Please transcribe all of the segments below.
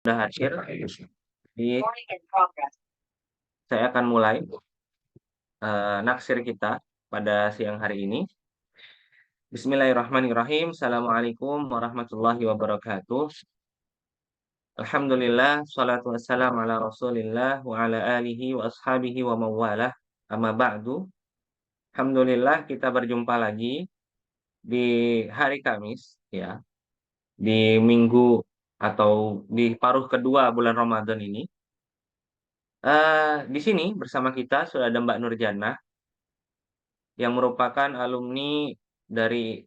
Sudah hadir. Jadi saya akan mulai naksir kita pada siang hari ini. Bismillahirrahmanirrahim. Assalamualaikum warahmatullahi wabarakatuh. Alhamdulillah, salatu wassalam ala rasulillah wa ala alihi wa ashabihi wa mawalah. Amma ba'du. Alhamdulillah kita berjumpa lagi di hari Kamis, ya, di minggu atau di paruh kedua bulan Ramadan ini. Di sini bersama kita sudah ada Mbak Nurjana yang merupakan alumni dari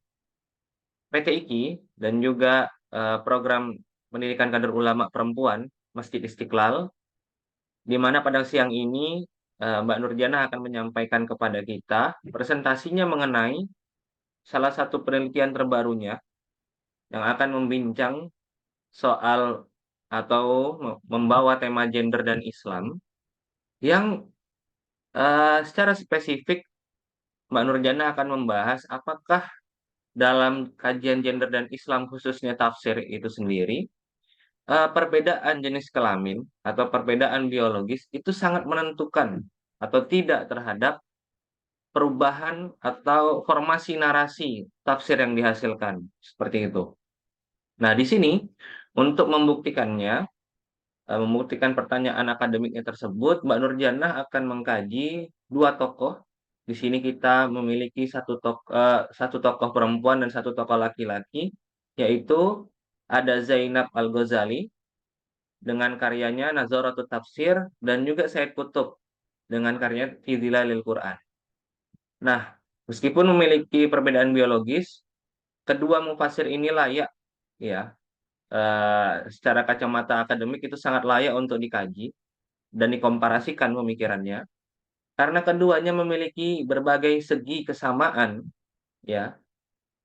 PTIQ dan juga program pendidikan kader ulama perempuan Masjid Istiqlal, di mana pada siang ini Mbak Nurjana akan menyampaikan kepada kita presentasinya mengenai salah satu penelitian terbarunya yang akan membincang soal atau membawa tema gender dan Islam yang secara spesifik Mbak Nurjana akan membahas apakah dalam kajian gender dan Islam khususnya tafsir itu sendiri, perbedaan jenis kelamin atau perbedaan biologis itu sangat menentukan atau tidak terhadap perubahan atau formasi narasi tafsir yang dihasilkan, seperti itu. Nah, di sini untuk membuktikan pertanyaan akademiknya tersebut, Mbak Nurjana akan mengkaji dua tokoh. Di sini kita memiliki satu tokoh perempuan dan satu tokoh laki-laki, yaitu ada Zainab Al-Ghazali dengan karyanya Nazaratut Tafsir dan juga Said Qutb dengan karyanya Fi Dhilalil Quran. Nah, meskipun memiliki perbedaan biologis, kedua mufasir ini layak, ya, secara kacamata akademik itu sangat layak untuk dikaji dan dikomparasikan pemikirannya karena keduanya memiliki berbagai segi kesamaan, ya,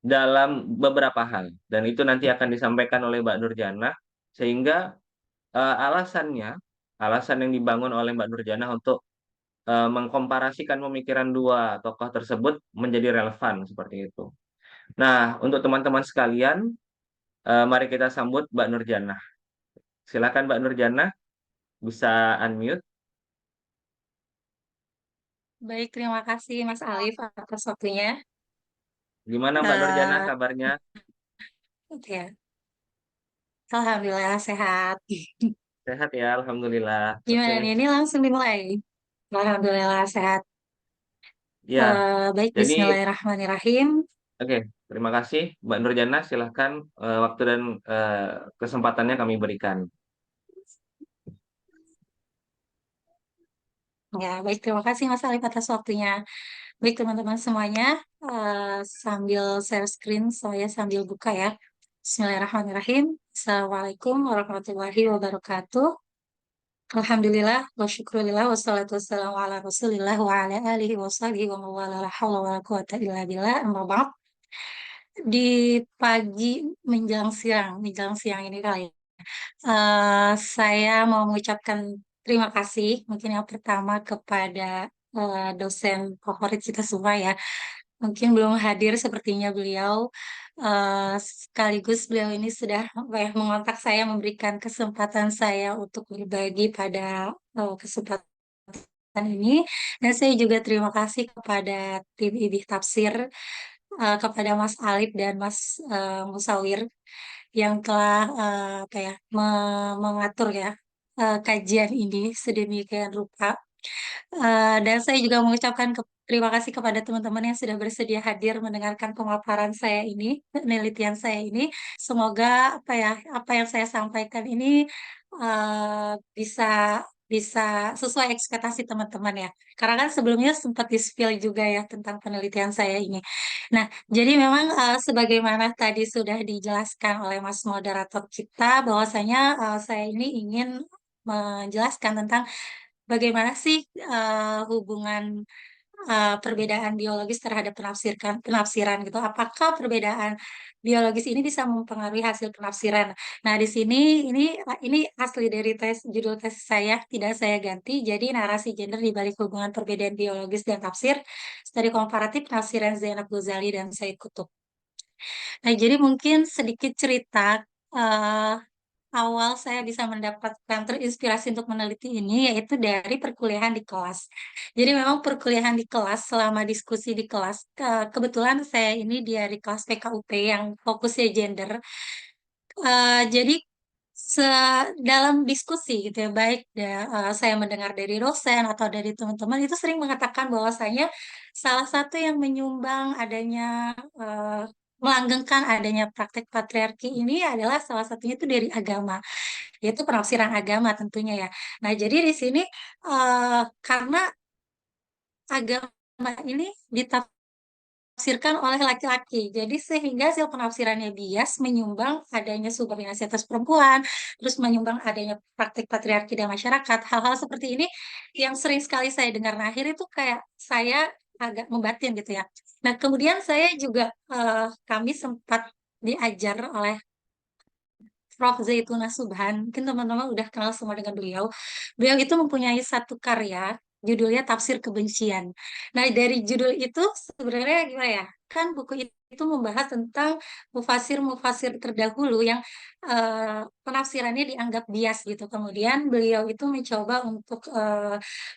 dalam beberapa hal, dan itu nanti akan disampaikan oleh Mbak Nurjana, sehingga alasan yang dibangun oleh Mbak Nurjana untuk mengkomparasikan pemikiran dua tokoh tersebut menjadi relevan seperti itu. Nah, untuk teman-teman sekalian, mari kita sambut Mbak Nurjana. Silakan Mbak Nurjana, bisa unmute. Baik, terima kasih Mas Alif atas waktunya. Gimana Mbak Nurjana Eh, kabarnya? ya, Alhamdulillah sehat. Sehat ya, Alhamdulillah. Oke, Gimana nih? Ini langsung dimulai. Alhamdulillah sehat. ya. Baik, Jadi, Bismillahirrahmanirrahim. oke, terima kasih Mbak Nurjana. Silahkan waktu dan kesempatannya kami berikan. Ya, baik, terima kasih Mas Alif atas waktunya. Baik, teman-teman semuanya, sambil share screen, saya sambil buka ya. Bismillahirrahmanirrahim. Assalamualaikum warahmatullahi wabarakatuh. Alhamdulillah, wa syukurillah, wassalatu wassalamu ala rasulillah, wa ala alihi wa sahbihi wa mawala la hawla wa la quwata illa billah, amma ba'd. Di pagi menjelang siang ini kali ya, saya mau mengucapkan terima kasih mungkin yang pertama kepada dosen favorit kita semua ya. Mungkin belum hadir sepertinya beliau. Sekaligus beliau ini sudah mengontak saya, memberikan kesempatan saya untuk berbagi pada kesempatan ini. Dan saya juga terima kasih kepada tim Ibih Tafsir, kepada Mas Alif dan Mas Musawir yang telah apa ya, mengatur ya kajian ini sedemikian rupa. Dan saya juga mengucapkan terima kasih kepada teman-teman yang sudah bersedia hadir mendengarkan pemaparan saya ini, penelitian saya ini. Semoga apa yang saya sampaikan ini bisa bisa sesuai ekspektasi teman-teman ya. Karena kan sebelumnya sempat di-spill juga ya tentang penelitian saya ini. Nah, jadi memang sebagaimana tadi sudah dijelaskan oleh Mas moderator kita, bahwasanya saya ini ingin menjelaskan tentang bagaimana sih hubungan perbedaan biologis terhadap penafsiran gitu? Apakah perbedaan biologis ini bisa mempengaruhi hasil penafsiran? Nah, di sini ini asli dari judul tes saya, tidak saya ganti. Jadi narasi gender di balik hubungan perbedaan biologis dan tafsir, studi komparatif penafsiran Zainab Ghazali dan Said Qutb. Nah, jadi mungkin sedikit cerita eh, awal saya bisa mendapatkan terinspirasi untuk meneliti ini yaitu dari perkuliahan di kelas. Jadi memang perkuliahan di kelas selama diskusi di kelas, kebetulan saya ini dari kelas PKUP yang fokusnya gender. Jadi dalam diskusi gitu ya, baik saya mendengar dari dosen atau dari teman-teman itu sering mengatakan bahwasanya salah satu yang menyumbang adanya eh, melanggengkan adanya praktek patriarki ini adalah salah satunya itu dari agama, yaitu penafsiran agama tentunya ya. Nah, jadi di sini karena agama ini ditafsirkan oleh laki-laki. Jadi sehingga hasil penafsirannya bias menyumbang adanya subordinasi atas perempuan, terus menyumbang adanya praktik patriarki di masyarakat. Hal-hal seperti ini yang sering sekali saya dengar. Nah, akhirnya itu kayak saya agak membatin gitu ya. Nah, kemudian saya juga kami sempat diajar oleh Prof. Zaituna Subhan, mungkin teman-teman udah kenal semua dengan beliau. Beliau itu mempunyai satu karya, judulnya Tafsir Kebencian. Nah, dari judul itu sebenarnya gimana ya? Kan buku itu membahas tentang mufasir-mufasir terdahulu yang penafsirannya dianggap bias gitu. Kemudian beliau itu mencoba untuk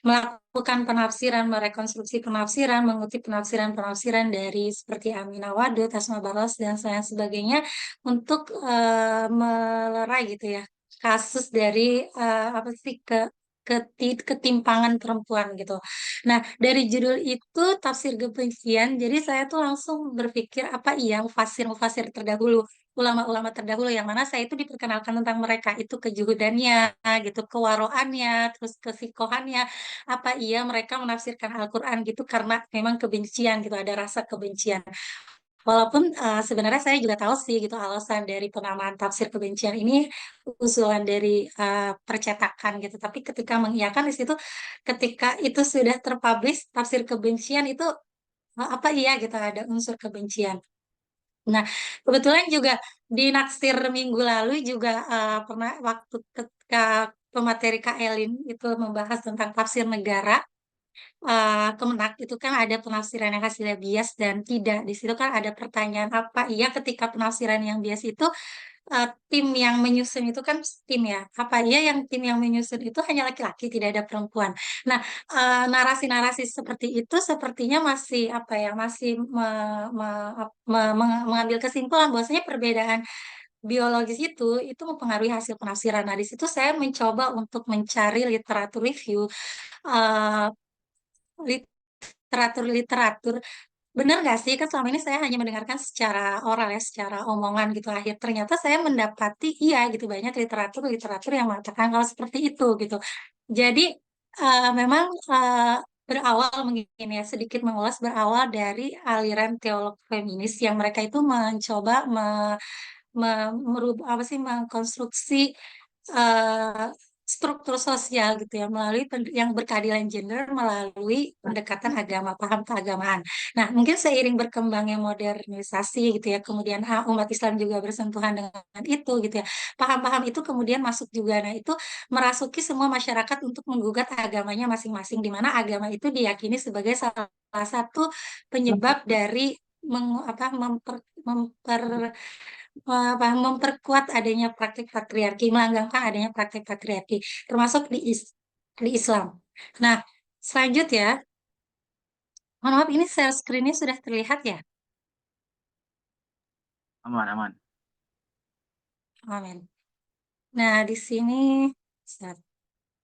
melakukan penafsiran, merekonstruksi penafsiran, mengutip penafsiran-penafsiran dari seperti Aminah Wadud, Asma Baros, dan lain sebagainya untuk melerai gitu ya kasus dari apa sih ketimpangan perempuan gitu. Nah, dari judul itu tafsir kebencian, jadi saya tuh langsung berpikir apa iya mufasir-mufasir terdahulu, ulama-ulama terdahulu yang mana saya itu diperkenalkan tentang mereka itu kejuhudannya gitu, kewaroannya, terus kesikohannya, apa iya mereka menafsirkan Al-Qur'an gitu karena memang kebencian gitu, ada rasa kebencian. Walaupun sebenarnya saya juga tahu sih gitu alasan dari penamaan tafsir kebencian ini usulan dari percetakan gitu. Tapi ketika mengiyakan di situ, ketika itu sudah terpublish tafsir kebencian itu apa iya gitu ada unsur kebencian. Nah, kebetulan juga di Naksir minggu lalu juga pernah waktu ketika pemateri Kak Elin itu membahas tentang tafsir negara, Kemenak itu kan ada penafsiran yang hasilnya bias dan tidak. Di situ kan ada pertanyaan apa iya ketika penafsiran yang bias itu tim yang menyusun itu kan tim ya. Apa iya yang tim yang menyusun itu hanya laki-laki, tidak ada perempuan. Nah, narasi-narasi seperti itu sepertinya masih apa ya, masih mengambil kesimpulan bahwasanya perbedaan biologis itu mempengaruhi hasil penafsiran. Nah, di situ saya mencoba untuk mencari literatur review eh, literatur-literatur. Benar nggak sih? Kan selama ini saya hanya mendengarkan secara oral ya, secara omongan gitu. Akhir ternyata saya mendapati iya gitu banyak literatur-literatur yang mengatakan hal seperti itu gitu. Jadi memang berawal mungkin ya sedikit mengulas berawal dari aliran teolog feminis yang mereka itu mencoba merubah apa sih mengkonstruksi eh, struktur sosial gitu ya melalui yang berkeadilan gender melalui pendekatan agama, paham keagamaan. Nah, mungkin seiring berkembangnya modernisasi gitu ya, kemudian umat Islam juga bersentuhan dengan itu gitu ya. Paham-paham itu kemudian masuk juga. Nah, itu merasuki semua masyarakat untuk menggugat agamanya masing-masing di mana agama itu diyakini sebagai salah satu penyebab dari memperkuat adanya praktik patriarki, melanggengkan adanya praktik patriarki, termasuk di Islam. Nah, selanjutnya, mohon maaf ini share screen-nya sudah terlihat ya? Aman, aman. Amin. Nah, di sini,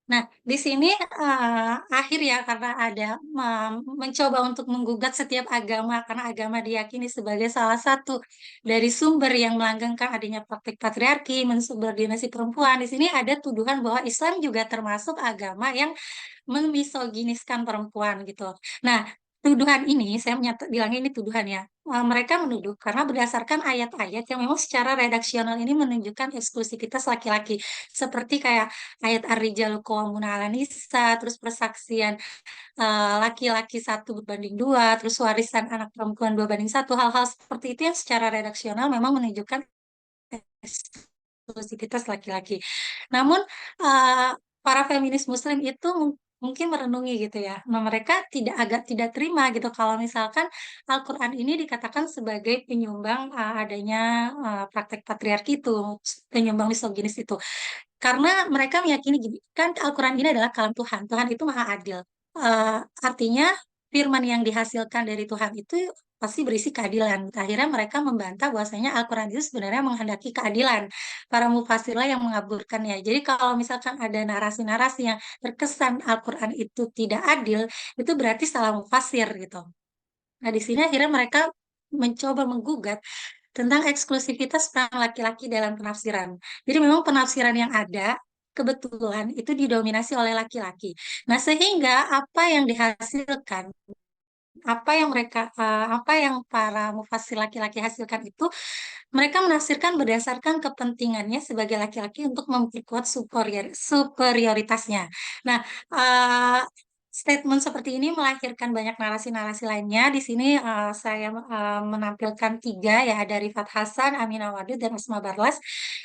nah, di sini akhir ya karena ada mencoba untuk menggugat setiap agama karena agama diyakini sebagai salah satu dari sumber yang melanggengkan adanya praktik patriarki, mensubordinasi perempuan. Di sini ada tuduhan bahwa Islam juga termasuk agama yang memisoginiskan perempuan gitu. Nah, tuduhan ini saya bilang ini tuduhan ya. Mereka menuduh karena berdasarkan ayat-ayat yang memang secara redaksional ini menunjukkan eksklusivitas laki-laki. Seperti kayak ayat Ar-Rijalu Qawwamuna 'alan Nisa, terus persaksian laki-laki satu berbanding dua, terus warisan anak perempuan dua banding satu, hal-hal seperti itu yang secara redaksional memang menunjukkan eksklusivitas laki-laki. Namun, para feminis Muslim itu mungkin merenungi gitu ya. Nah, mereka agak tidak terima gitu kalau misalkan Al-Quran ini dikatakan sebagai penyumbang adanya praktek patriarki itu, penyumbang misoginis itu. Karena mereka meyakini gini, kan Al-Quran ini adalah kalam Tuhan. Tuhan itu maha adil. Artinya firman yang dihasilkan dari Tuhan itu pasti berisi keadilan. Akhirnya mereka membantah bahwasanya Al-Quran itu sebenarnya menghendaki keadilan. Para mufassirlah yang mengaburkannya. Jadi kalau misalkan ada narasi-narasi yang terkesan Al-Quran itu tidak adil, itu berarti salah mufassir gitu. Nah, di sini akhirnya mereka mencoba menggugat tentang eksklusivitas peran laki-laki dalam penafsiran. Jadi memang penafsiran yang ada kebetulan itu didominasi oleh laki-laki. Nah, sehingga apa yang dihasilkan, apa yang para mufassir laki-laki hasilkan itu mereka menafsirkan berdasarkan kepentingannya sebagai laki-laki untuk memperkuat superioritasnya. Nah, eh, statement seperti ini melahirkan banyak narasi-narasi lainnya. Di sini saya menampilkan tiga ya, ada Rifat Hasan, Aminah Wadud, dan Asma Barlas.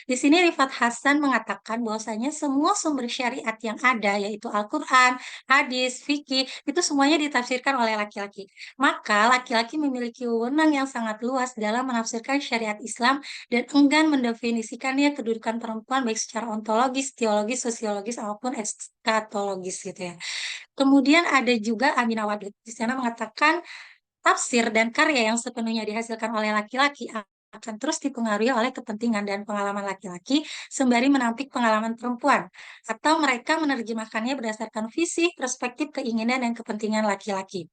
Di sini Rifat Hasan mengatakan bahwasanya semua sumber syariat yang ada, yaitu Al-Quran, hadis, fikih, itu semuanya ditafsirkan oleh laki-laki. Maka laki-laki memiliki wewenang yang sangat luas dalam menafsirkan syariat Islam dan enggan mendefinisikannya kedudukan perempuan baik secara ontologis, teologis, sosiologis maupun eskatologis gitu ya. Kemudian ada juga Aminah Wadud. Di sana mengatakan tafsir dan karya yang sepenuhnya dihasilkan oleh laki-laki akan terus dipengaruhi oleh kepentingan dan pengalaman laki-laki sembari menampik pengalaman perempuan, atau mereka menerjemahkannya berdasarkan visi, perspektif, keinginan, dan kepentingan laki-laki.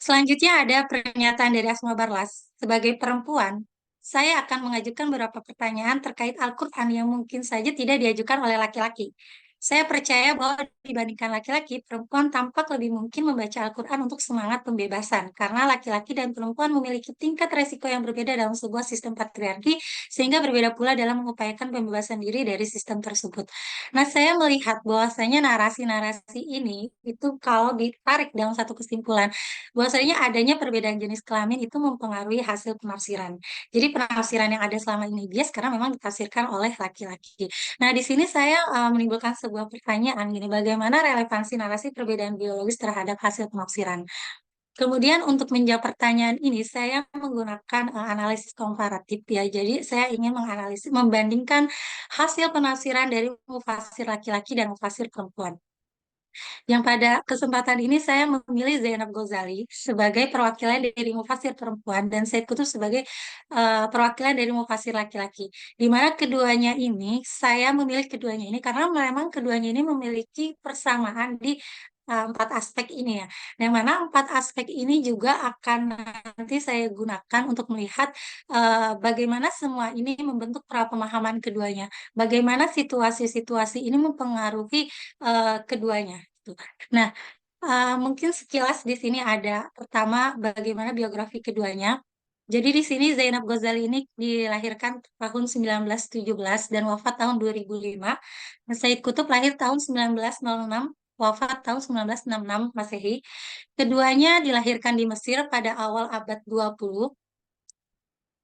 Selanjutnya ada pernyataan dari Asma Barlas. Sebagai perempuan, saya akan mengajukan beberapa pertanyaan terkait Al-Quran yang mungkin saja tidak diajukan oleh laki-laki. Saya percaya bahwa dibandingkan laki-laki, perempuan tampak lebih mungkin membaca Al-Quran untuk semangat pembebasan, karena laki-laki dan perempuan memiliki tingkat resiko yang berbeda dalam sebuah sistem patriarki, sehingga berbeda pula dalam mengupayakan pembebasan diri dari sistem tersebut. Nah, saya melihat bahwasanya narasi-narasi ini itu kalau ditarik dalam satu kesimpulan, bahwasanya adanya perbedaan jenis kelamin itu mempengaruhi hasil penafsiran. Jadi penafsiran yang ada selama ini bias karena memang ditafsirkan oleh laki-laki. Nah, di sini saya menimbulkan sebuah pertanyaan gini, bagaimana relevansi narasi perbedaan biologis terhadap hasil penafsiran? Kemudian untuk menjawab pertanyaan ini, saya menggunakan analisis komparatif ya. Jadi saya ingin menganalisis, membandingkan hasil penafsiran dari mufasir laki-laki dan mufasir perempuan. Yang pada kesempatan ini saya memilih Zainab Ghazali sebagai perwakilan dari mufasir perempuan dan Said Qutb sebagai perwakilan dari mufasir laki-laki. Di mana keduanya ini, saya memilih keduanya ini karena memang keduanya ini memiliki persamaan di empat aspek ini ya. Yang mana empat aspek ini juga akan nanti saya gunakan untuk melihat bagaimana semua ini membentuk pemahaman keduanya. Bagaimana situasi-situasi ini mempengaruhi keduanya. Gitu. Nah, mungkin sekilas di sini ada pertama bagaimana biografi keduanya. Jadi di sini Zainab Ghazali ini dilahirkan tahun 1917 dan wafat tahun 2005. Dan Said Qutb lahir tahun 1906, wafat tahun 1966 Masehi. Keduanya dilahirkan di Mesir pada awal abad 20.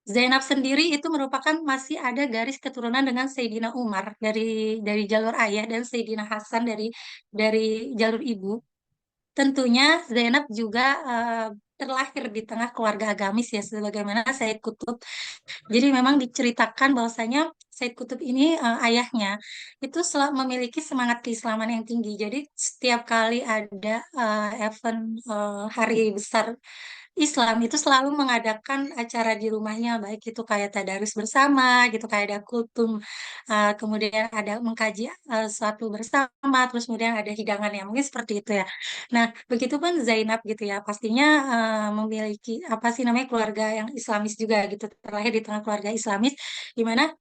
Zainab sendiri itu merupakan masih ada garis keturunan dengan Sayyidina Umar dari jalur ayah dan Sayyidina Hasan dari jalur ibu. Tentunya Zainab juga terlahir di tengah keluarga agamis ya, sebagaimana Said Kutub. Jadi memang diceritakan bahwasanya Said Kutub ini ayahnya itu memiliki semangat keislaman yang tinggi. Jadi setiap kali ada event hari besar Islam itu selalu mengadakan acara di rumahnya, baik itu kayak tadarus bersama, gitu kayak ada kultum, kemudian ada mengkaji suatu bersama, terus kemudian ada hidangannya, mungkin seperti itu ya. Nah, begitupun Zainab gitu ya, pastinya memiliki apa sih namanya keluarga yang Islamis juga gitu, terlahir di tengah keluarga Islamis, di mana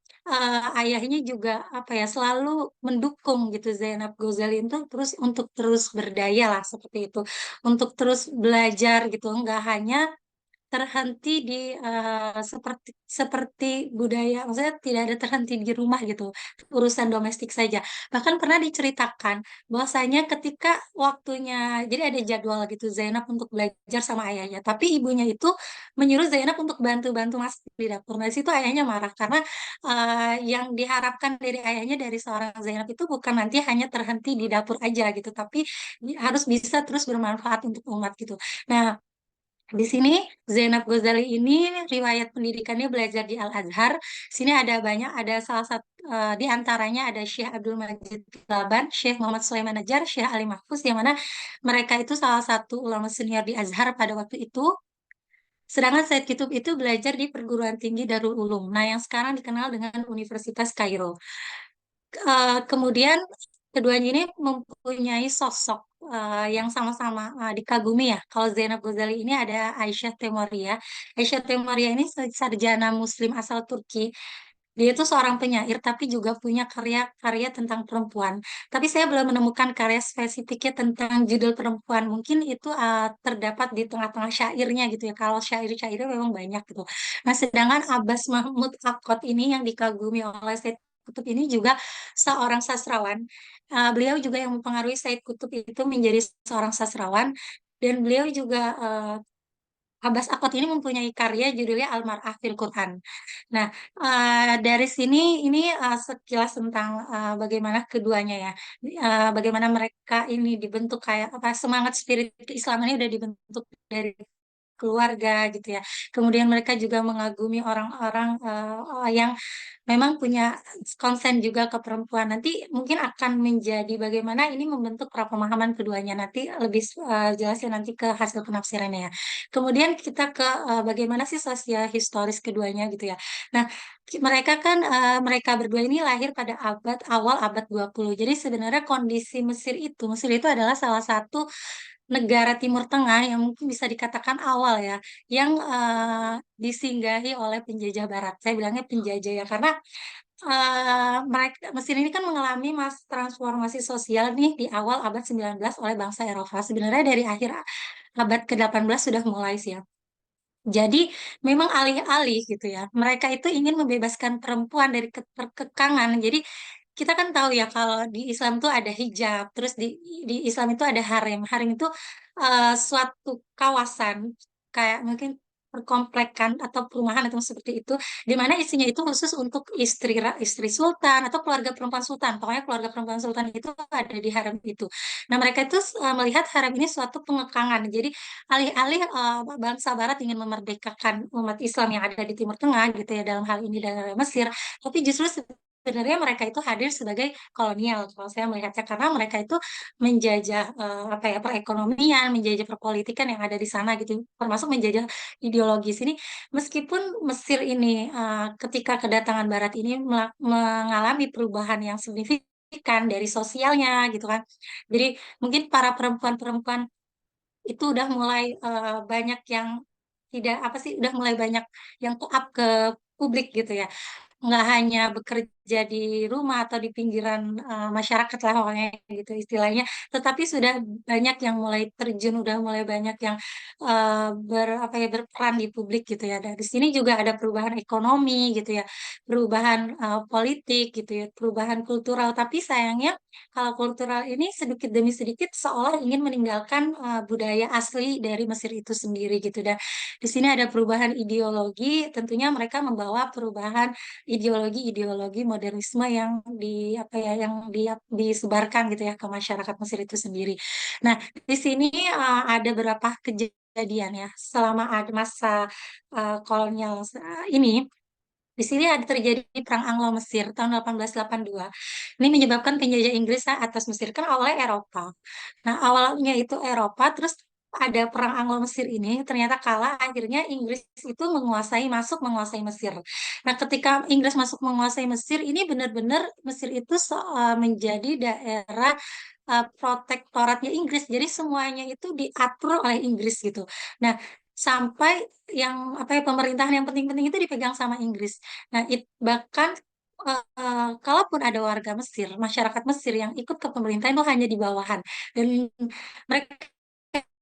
ayahnya juga apa ya selalu mendukung gitu Zainab Ghazali itu terus untuk terus berdaya lah seperti itu, untuk terus belajar gitu, nggak hanya terhenti di seperti seperti budaya, maksudnya tidak ada terhenti di rumah gitu, urusan domestik saja. Bahkan pernah diceritakan bahwasanya ketika waktunya, jadi ada jadwal gitu Zainab untuk belajar sama ayahnya, tapi ibunya itu menyuruh Zainab untuk bantu-bantu masak di dapur. Nah, di situ ayahnya marah karena yang diharapkan dari ayahnya dari seorang Zainab itu bukan nanti hanya terhenti di dapur aja gitu, tapi harus bisa terus bermanfaat untuk umat gitu. Nah, di sini Zainab Ghazali ini riwayat pendidikannya belajar di Al-Azhar. Sini ada banyak, ada salah satu di antaranya ada Syekh Abdul Majid Laban, Syekh Muhammad Sulaiman Najjar, Syekh Ali Mahfuz, yang mana mereka itu salah satu ulama senior di Azhar pada waktu itu. Sedangkan Said Qutb itu belajar di perguruan tinggi Darul Ulum, nah yang sekarang dikenal dengan Universitas Kairo. Kemudian keduanya ini mempunyai sosok yang sama-sama dikagumi ya. Kalau Zainab Ghazali ini ada Aisyah Temoria. Aisyah Temoria ini sarjana Muslim asal Turki. Dia itu seorang penyair tapi juga punya karya-karya tentang perempuan. Tapi saya belum menemukan karya spesifiknya tentang judul perempuan. Mungkin itu terdapat di tengah-tengah syairnya gitu ya. Kalau syair-syairnya memang banyak gitu. Nah, sedangkan Abbas Mahmud Akkad ini yang dikagumi oleh Said Kutub ini juga seorang sastrawan. Beliau juga yang mempengaruhi Said Kutub itu menjadi seorang sastrawan. Dan beliau juga Abbas Akot ini mempunyai karya judulnya Al-Mar'ah fil Quran. Nah, dari sini ini sekilas tentang bagaimana keduanya ya, bagaimana mereka ini dibentuk kayak apa, semangat spirit Islam ini udah dibentuk dari keluarga gitu ya. Kemudian mereka juga mengagumi orang-orang yang memang punya konsen juga ke perempuan. Nanti mungkin akan menjadi bagaimana ini membentuk pemahaman keduanya. Nanti lebih jelasnya nanti ke hasil penafsirannya ya. Kemudian kita ke bagaimana sih sosial historis keduanya gitu ya. Nah, mereka kan mereka berdua ini lahir pada awal abad 20. Jadi sebenarnya kondisi Mesir itu adalah salah satu negara Timur Tengah yang mungkin bisa dikatakan awal ya, yang disinggahi oleh penjajah Barat. Saya bilangnya penjajah ya, karena mereka Mesir ini kan mengalami transformasi sosial nih di awal abad 19 oleh bangsa Eropa. Sebenarnya dari akhir abad ke-18 sudah mulai sih ya. Jadi memang alih-alih gitu ya, mereka itu ingin membebaskan perempuan dari keterkekangan. Jadi kita kan tahu ya kalau di Islam tuh ada hijab, terus di Islam itu ada harem. Harem itu suatu kawasan kayak mungkin perkomplekan atau perumahan atau seperti itu, di mana isinya itu khusus untuk istri sultan atau keluarga perempuan sultan. Pokoknya keluarga perempuan sultan itu ada di harem itu. Nah, mereka itu melihat harem ini suatu pengekangan. Jadi alih-alih bangsa Barat ingin memerdekakan umat Islam yang ada di Timur Tengah gitu ya, dalam hal ini dari Mesir, tapi justru sebenarnya mereka itu hadir sebagai kolonial kalau saya melihatnya, karena mereka itu menjajah apa ya, perekonomian, menjajah perpolitikan yang ada di sana gitu, termasuk menjajah ideologis ini. Meskipun Mesir ini ketika kedatangan Barat ini mengalami perubahan yang signifikan dari sosialnya gitu kan. Jadi mungkin para perempuan-perempuan itu udah mulai banyak yang tidak apa sih, udah mulai banyak yang up ke publik gitu ya, nggak hanya bekerja di rumah atau di pinggiran masyarakat lah pokoknya gitu istilahnya, tetapi sudah banyak yang mulai terjun, udah mulai banyak yang apa ya, berperan di publik gitu ya. Dan di sini juga ada perubahan ekonomi gitu ya, perubahan politik gitu ya, perubahan kultural. Tapi sayangnya kalau kultural ini sedikit demi sedikit seolah ingin meninggalkan budaya asli dari Mesir itu sendiri gitu. Dan di sini ada perubahan ideologi, tentunya mereka membawa perubahan ideologi-ideologi modernisme yang apa ya, yang disebarkan gitu ya ke masyarakat Mesir itu sendiri. Nah, di sini ada beberapa kejadian ya selama ada masa kolonial ini. Di sini ada terjadi Perang Anglo-Mesir tahun 1882. Ini menyebabkan penjajah Inggris atas Mesir, kan awalnya Eropa. Nah, awalnya itu Eropa, terus ada Perang Anglo-Mesir ini, ternyata kalah, akhirnya Inggris itu masuk menguasai Mesir. Nah, ketika Inggris masuk menguasai Mesir, ini benar-benar Mesir itu menjadi daerah protektoratnya Inggris. Jadi semuanya itu diatur oleh Inggris gitu. Nah, sampai yang apa ya, pemerintahan yang penting-penting itu dipegang sama Inggris. Nah, bahkan kalaupun ada warga Mesir, masyarakat Mesir yang ikut ke pemerintahan itu hanya di bawahan, dan mereka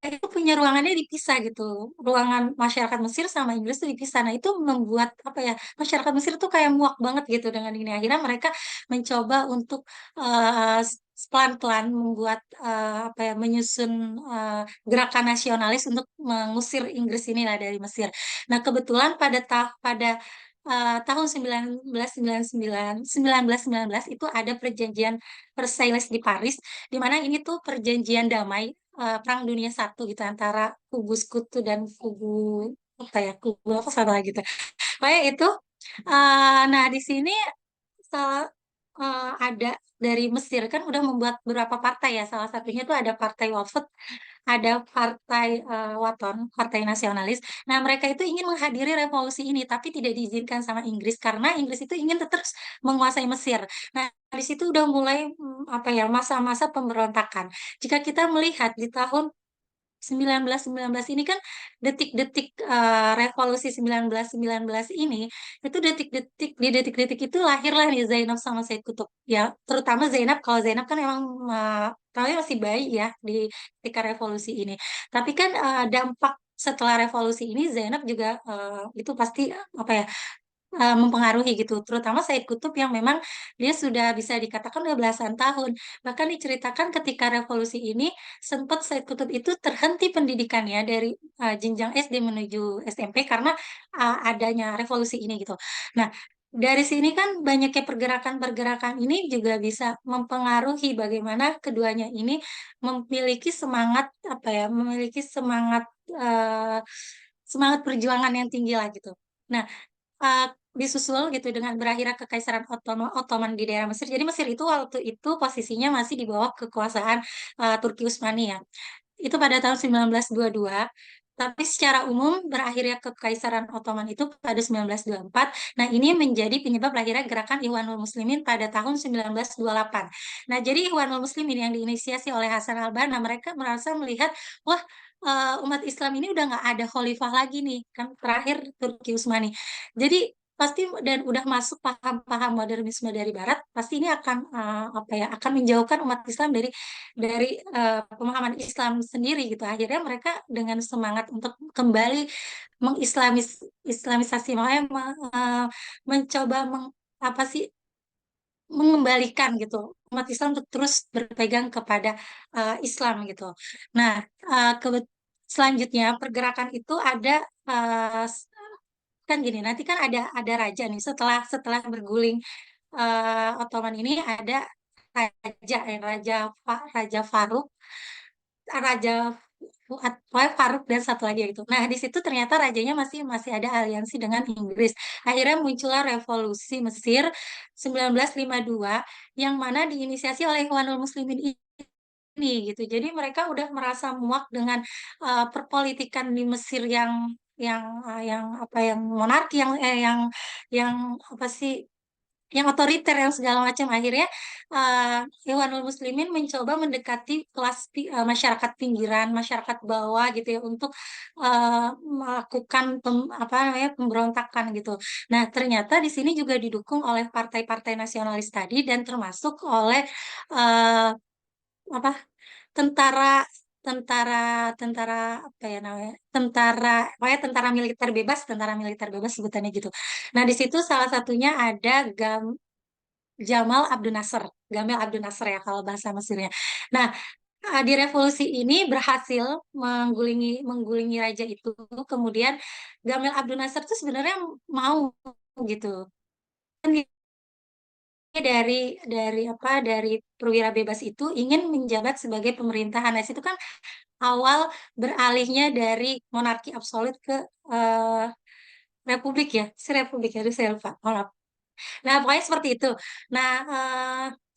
itu punya ruangannya dipisah gitu. Ruangan masyarakat Mesir sama Inggris itu dipisah. Nah, itu membuat apa ya? Masyarakat Mesir tuh kayak muak banget gitu dengan ini. Akhirnya mereka mencoba untuk eh, pelan-pelan membuat apa ya? Menyusun gerakan nasionalis untuk mengusir Inggris inilah dari Mesir. Nah, kebetulan pada tahun 1919 itu ada perjanjian Versailles di Paris, di mana ini tuh perjanjian damai Perang Dunia Satu gitu antara kubu Sekutu dan kubu apa ya kubu apa sama gitu. Pokoknya itu. Nah di sini salah ada dari Mesir kan udah membuat beberapa partai ya. Salah satunya tuh ada Partai Wafd, ada Partai Waton, Partai Nasionalis. Nah mereka itu ingin menghadiri revolusi ini tapi tidak diizinkan sama Inggris karena Inggris itu ingin terus menguasai Mesir. Nah di situ udah mulai apa ya masa-masa pemberontakan. Jika kita melihat di tahun 1919 ini kan detik-detik revolusi 1919 ini itu detik-detik itu lahirlah nih Zainab sama Said Kutub ya terutama Zainab kalau Zainab kan emang tahunnya masih bayi ya di ketika revolusi ini tapi kan dampak setelah revolusi ini Zainab juga itu pasti apa ya mempengaruhi gitu, terutama Said Kutub yang memang dia sudah bisa dikatakan udah belasan tahun. Bahkan diceritakan ketika revolusi ini sempat Said Kutub itu terhenti pendidikannya dari jenjang SD menuju SMP karena adanya revolusi ini gitu. Nah, dari sini kan banyaknya pergerakan-pergerakan ini juga bisa mempengaruhi bagaimana keduanya ini memiliki semangat apa ya, memiliki semangat eh, semangat perjuangan yang tinggi lah gitu. Nah, uh, disusul gitu dengan berakhirnya Kekaisaran Ottoman di daerah Mesir. Jadi Mesir itu waktu itu posisinya masih di bawah kekuasaan Turki Utsmani ya. Itu pada tahun 1922. Tapi secara umum berakhirnya Kekaisaran Ottoman itu pada 1924. Nah, ini menjadi penyebab lahirnya gerakan Ikhwanul Muslimin pada tahun 1928. Nah, jadi Ikhwanul Muslimin yang diinisiasi oleh Hasan al-Banna, mereka merasa melihat, wah, umat Islam ini udah nggak ada khalifah lagi nih, kan terakhir Turki Utsmani. Jadi pasti dan udah masuk paham-paham modernisme dari Barat, pasti ini akan apa ya, akan menjauhkan umat Islam dari pemahaman Islam sendiri gitu. Akhirnya mereka dengan semangat untuk kembali Islamisasi, makanya mencoba apa sih mengembalikan gitu umat Islam untuk terus berpegang kepada Islam gitu. Nah, selanjutnya pergerakan itu ada uh, kan gini, nanti kan ada raja nih setelah setelah berguling Ottoman ini ada Raja Faruk, Raja Fuad, pokoknya Faruk dan satu lagi gitu. Nah, di situ ternyata rajanya masih masih ada aliansi dengan Inggris. Akhirnya muncullah revolusi Mesir 1952 yang mana diinisiasi oleh Ikhwanul Muslimin ini gitu. Jadi mereka udah merasa muak dengan perpolitikan di Mesir yang apa yang monarki yang apa sih yang otoriter yang segala macam akhirnya Ikhwanul Muslimin mencoba mendekati masyarakat pinggiran, masyarakat bawah gitu ya untuk melakukan apa namanya pemberontakan gitu. Nah, ternyata di sini juga didukung oleh partai-partai nasionalis tadi dan termasuk oleh eh, apa tentara tentara tentara apa ya namanya tentara pokoknya tentara militer bebas sebutannya gitu. Nah di situ salah satunya ada Jamal Abdul Nasser, Gamal Abdul Nasser ya kalau bahasa Mesirnya. Nah, di revolusi ini berhasil menggulingi raja itu. Kemudian Gamal Abdul Nasser itu sebenarnya mau gitu. Kan dia dari perwira bebas itu ingin menjabat sebagai pemerintahan. Nah, itu kan awal beralihnya dari monarki absolut ke eh, republik ya, si republik ya, itu saya lupa. Nah, pokoknya seperti itu. Nah,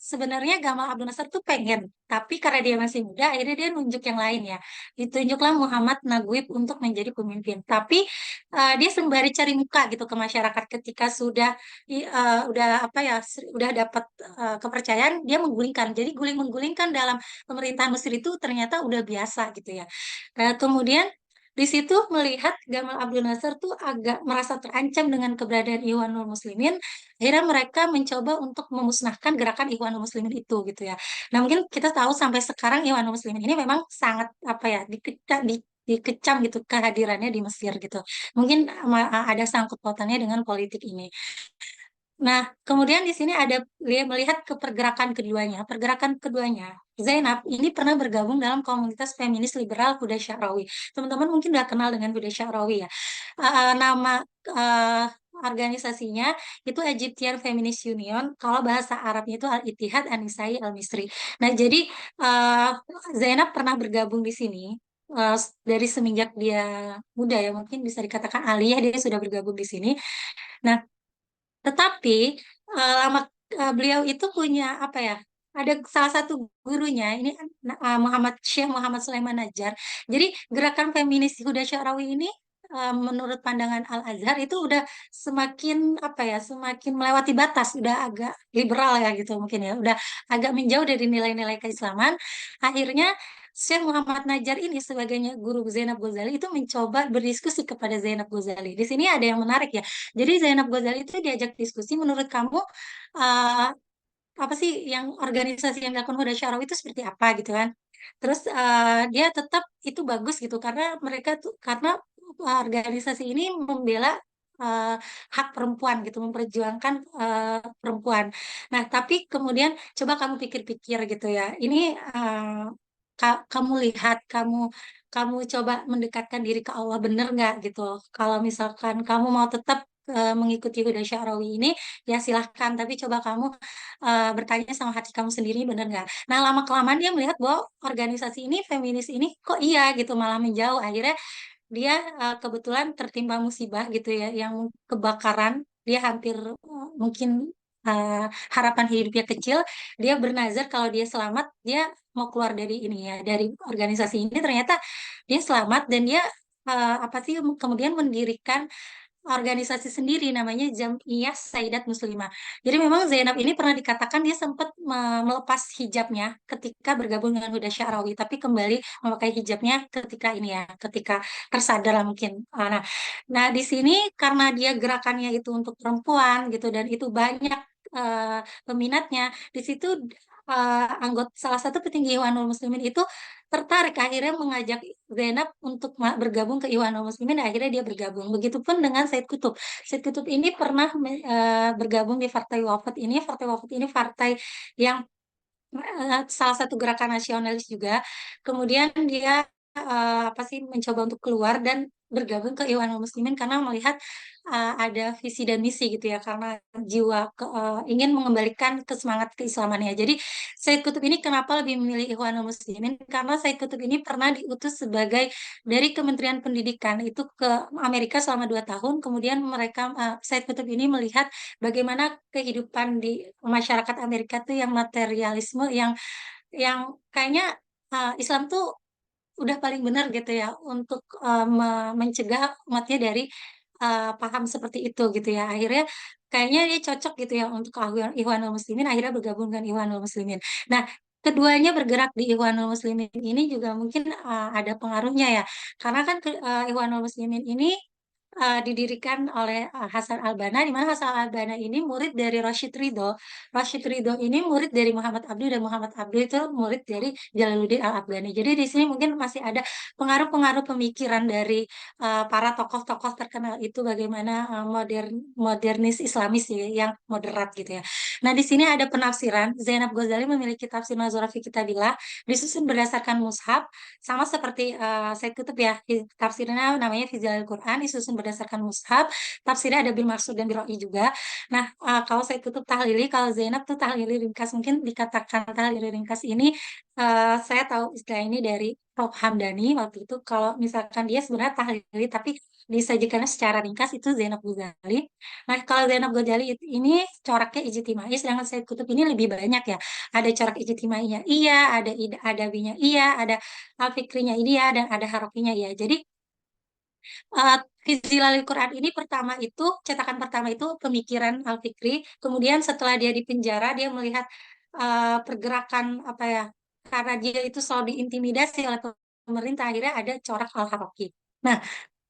sebenarnya Gamal Abdul Nasser tuh pengen, tapi karena dia masih muda, akhirnya dia nunjuk yang lain ya. Ditunjuklah Muhammad Naguib untuk menjadi pemimpin. Tapi dia sembari cari muka gitu ke masyarakat ketika udah apa ya, udah dapat kepercayaan, dia menggulingkan. Jadi menggulingkan dalam pemerintahan Mesir itu ternyata udah biasa gitu ya. Kemudian di situ melihat Gamal Abdel Nasser tuh agak merasa terancam dengan keberadaan Ikhwanul Muslimin. Akhirnya mereka mencoba untuk memusnahkan gerakan Ikhwanul Muslimin itu gitu ya. Nah, mungkin kita tahu sampai sekarang Ikhwanul Muslimin ini memang sangat apa ya dikecam gitu kehadirannya di Mesir gitu. Mungkin ada sangkut pautannya dengan politik ini. Nah, kemudian di sini ada melihat ke pergerakan keduanya. Pergerakan keduanya, Zainab ini pernah bergabung dalam komunitas feminis liberal Huda Sya'rawi. Teman-teman mungkin udah kenal dengan Huda Sya'rawi ya. Nama eh, organisasinya itu Egyptian Feminist Union. Kalau bahasa Arabnya itu Al-Ittihad An-Nisai Al-Misri. Nah, jadi eh, Zainab pernah bergabung di sini. Dari semenjak dia muda ya, mungkin bisa dikatakan aliyah dia sudah bergabung di sini. Nah, tetapi lama beliau itu punya apa ya? Ada salah satu gurunya ini Syekh Muhammad Sulaiman Najjar. Jadi gerakan feminis Huda Syarawi ini menurut pandangan Al Azhar itu udah semakin apa ya? Semakin melewati batas, udah agak liberal ya gitu mungkin ya. Udah agak menjauh dari nilai-nilai keislaman. Akhirnya Syekh Muhammad Najjar ini sebagai guru Zainab Ghazali itu mencoba berdiskusi kepada Zainab Ghazali. Di sini ada yang menarik ya. Jadi Zainab Ghazali itu diajak diskusi, menurut kamu eh, apa sih yang organisasi yang dilakukan Huda Syarawi itu seperti apa gitu kan? Terus dia tetap itu bagus gitu karena mereka tuh karena organisasi ini membela eh, hak perempuan gitu, memperjuangkan perempuan. Nah, tapi kemudian coba kamu pikir-pikir gitu ya. Ini kamu lihat, kamu coba mendekatkan diri ke Allah bener nggak gitu. Kalau misalkan kamu mau tetap mengikuti Huda Sya'rawi ini, ya silahkan. Tapi coba kamu bertanya sama hati kamu sendiri bener nggak. Nah, lama kelamaan dia melihat bahwa organisasi ini, feminis ini, kok iya gitu malah menjauh. Akhirnya dia kebetulan tertimpa musibah gitu ya, yang kebakaran. Dia hampir mungkin uh, harapan hidupnya kecil. Dia bernazar kalau dia selamat, dia mau keluar dari ini ya, dari organisasi ini. Ternyata dia selamat dan dia apa sih kemudian mendirikan organisasi sendiri namanya Jam'iyah Sayyidat Muslimah. Jadi memang Zainab ini pernah dikatakan dia sempat melepas hijabnya ketika bergabung dengan Huda Sya'rawi, tapi kembali memakai hijabnya ketika ini ya, ketika tersadar lah mungkin. Nah, di sini karena dia gerakannya itu untuk perempuan gitu dan itu banyak peminatnya, di situ anggota salah satu petinggi Ikhwanul Muslimin itu tertarik akhirnya mengajak Zainab untuk bergabung ke Ikhwanul Muslimin. Akhirnya dia bergabung. Begitupun dengan Said Kutub. Said Kutub ini pernah bergabung di Partai Wafat ini. Partai Wafat ini partai yang salah satu gerakan nasionalis juga. Kemudian dia apa sih mencoba untuk keluar dan bergabung ke Ikhwanul Muslimin karena melihat ada visi dan misi gitu ya, karena jiwa ingin mengembalikan kesemangat keislamannya. Jadi Said Kutub ini kenapa lebih memilih Ikhwanul Muslimin? Karena Said Kutub ini pernah diutus sebagai dari Kementerian Pendidikan itu ke Amerika selama 2 tahun. Kemudian mereka Said Kutub ini melihat bagaimana kehidupan di masyarakat Amerika tuh yang materialisme, yang kayaknya Islam tuh udah paling benar gitu ya untuk mencegah umatnya dari paham seperti itu gitu ya. Akhirnya kayaknya dia cocok gitu ya untuk Ikhwanul Muslimin, akhirnya bergabung dengan Ikhwanul Muslimin. Nah, keduanya bergerak di Ikhwanul Muslimin ini juga mungkin ada pengaruhnya ya. Karena kan Ikhwanul Muslimin ini didirikan oleh Hasan Al-Banna, di mana Hasan Al-Banna ini murid dari Rashid Ridho. Rashid Ridho ini murid dari Muhammad Abduh, dan Muhammad Abduh itu murid dari Jalaluddin Al-Afghani. Jadi di sini mungkin masih ada pengaruh-pengaruh pemikiran dari para tokoh-tokoh terkenal itu, bagaimana modernis Islamis ya, yang moderat gitu ya. Nah, di sini ada penafsiran. Zainab Ghazali memiliki tafsir Nazarah fi Kitabillah disusun berdasarkan mushaf, sama seperti Said Kutub ya. Tafsirnya namanya Fizalil Quran, disusun berdasarkan mushaf. Tafsirnya ada bil maksud dan bil ra'i juga. Nah, kalau Said Kutub tahlili, kalau Zainab tuh tahlili ringkas. Mungkin dikatakan tahlili ringkas ini saya tahu istilah ini dari Prof. Hamdani waktu itu. Kalau misalkan dia sebenarnya tahlili tapi disajikannya secara ringkas, itu Zainab Ghazali. Nah, kalau Zainab Ghazali ini coraknya ijtimai, sedangkan Said Kutub ini lebih banyak ya. Ada corak ijtimainya iya, ada adabinya iya, ada al-fikrinya iya, dan ada harokinya iya. Jadi uh, Fizilalil Quran ini pertama itu, cetakan pertama itu pemikiran Al-Fikri. Kemudian setelah dia di penjara, dia melihat pergerakan apa ya, karena dia itu selalu diintimidasi oleh pemerintah, akhirnya ada corak Al-Haroki. Nah,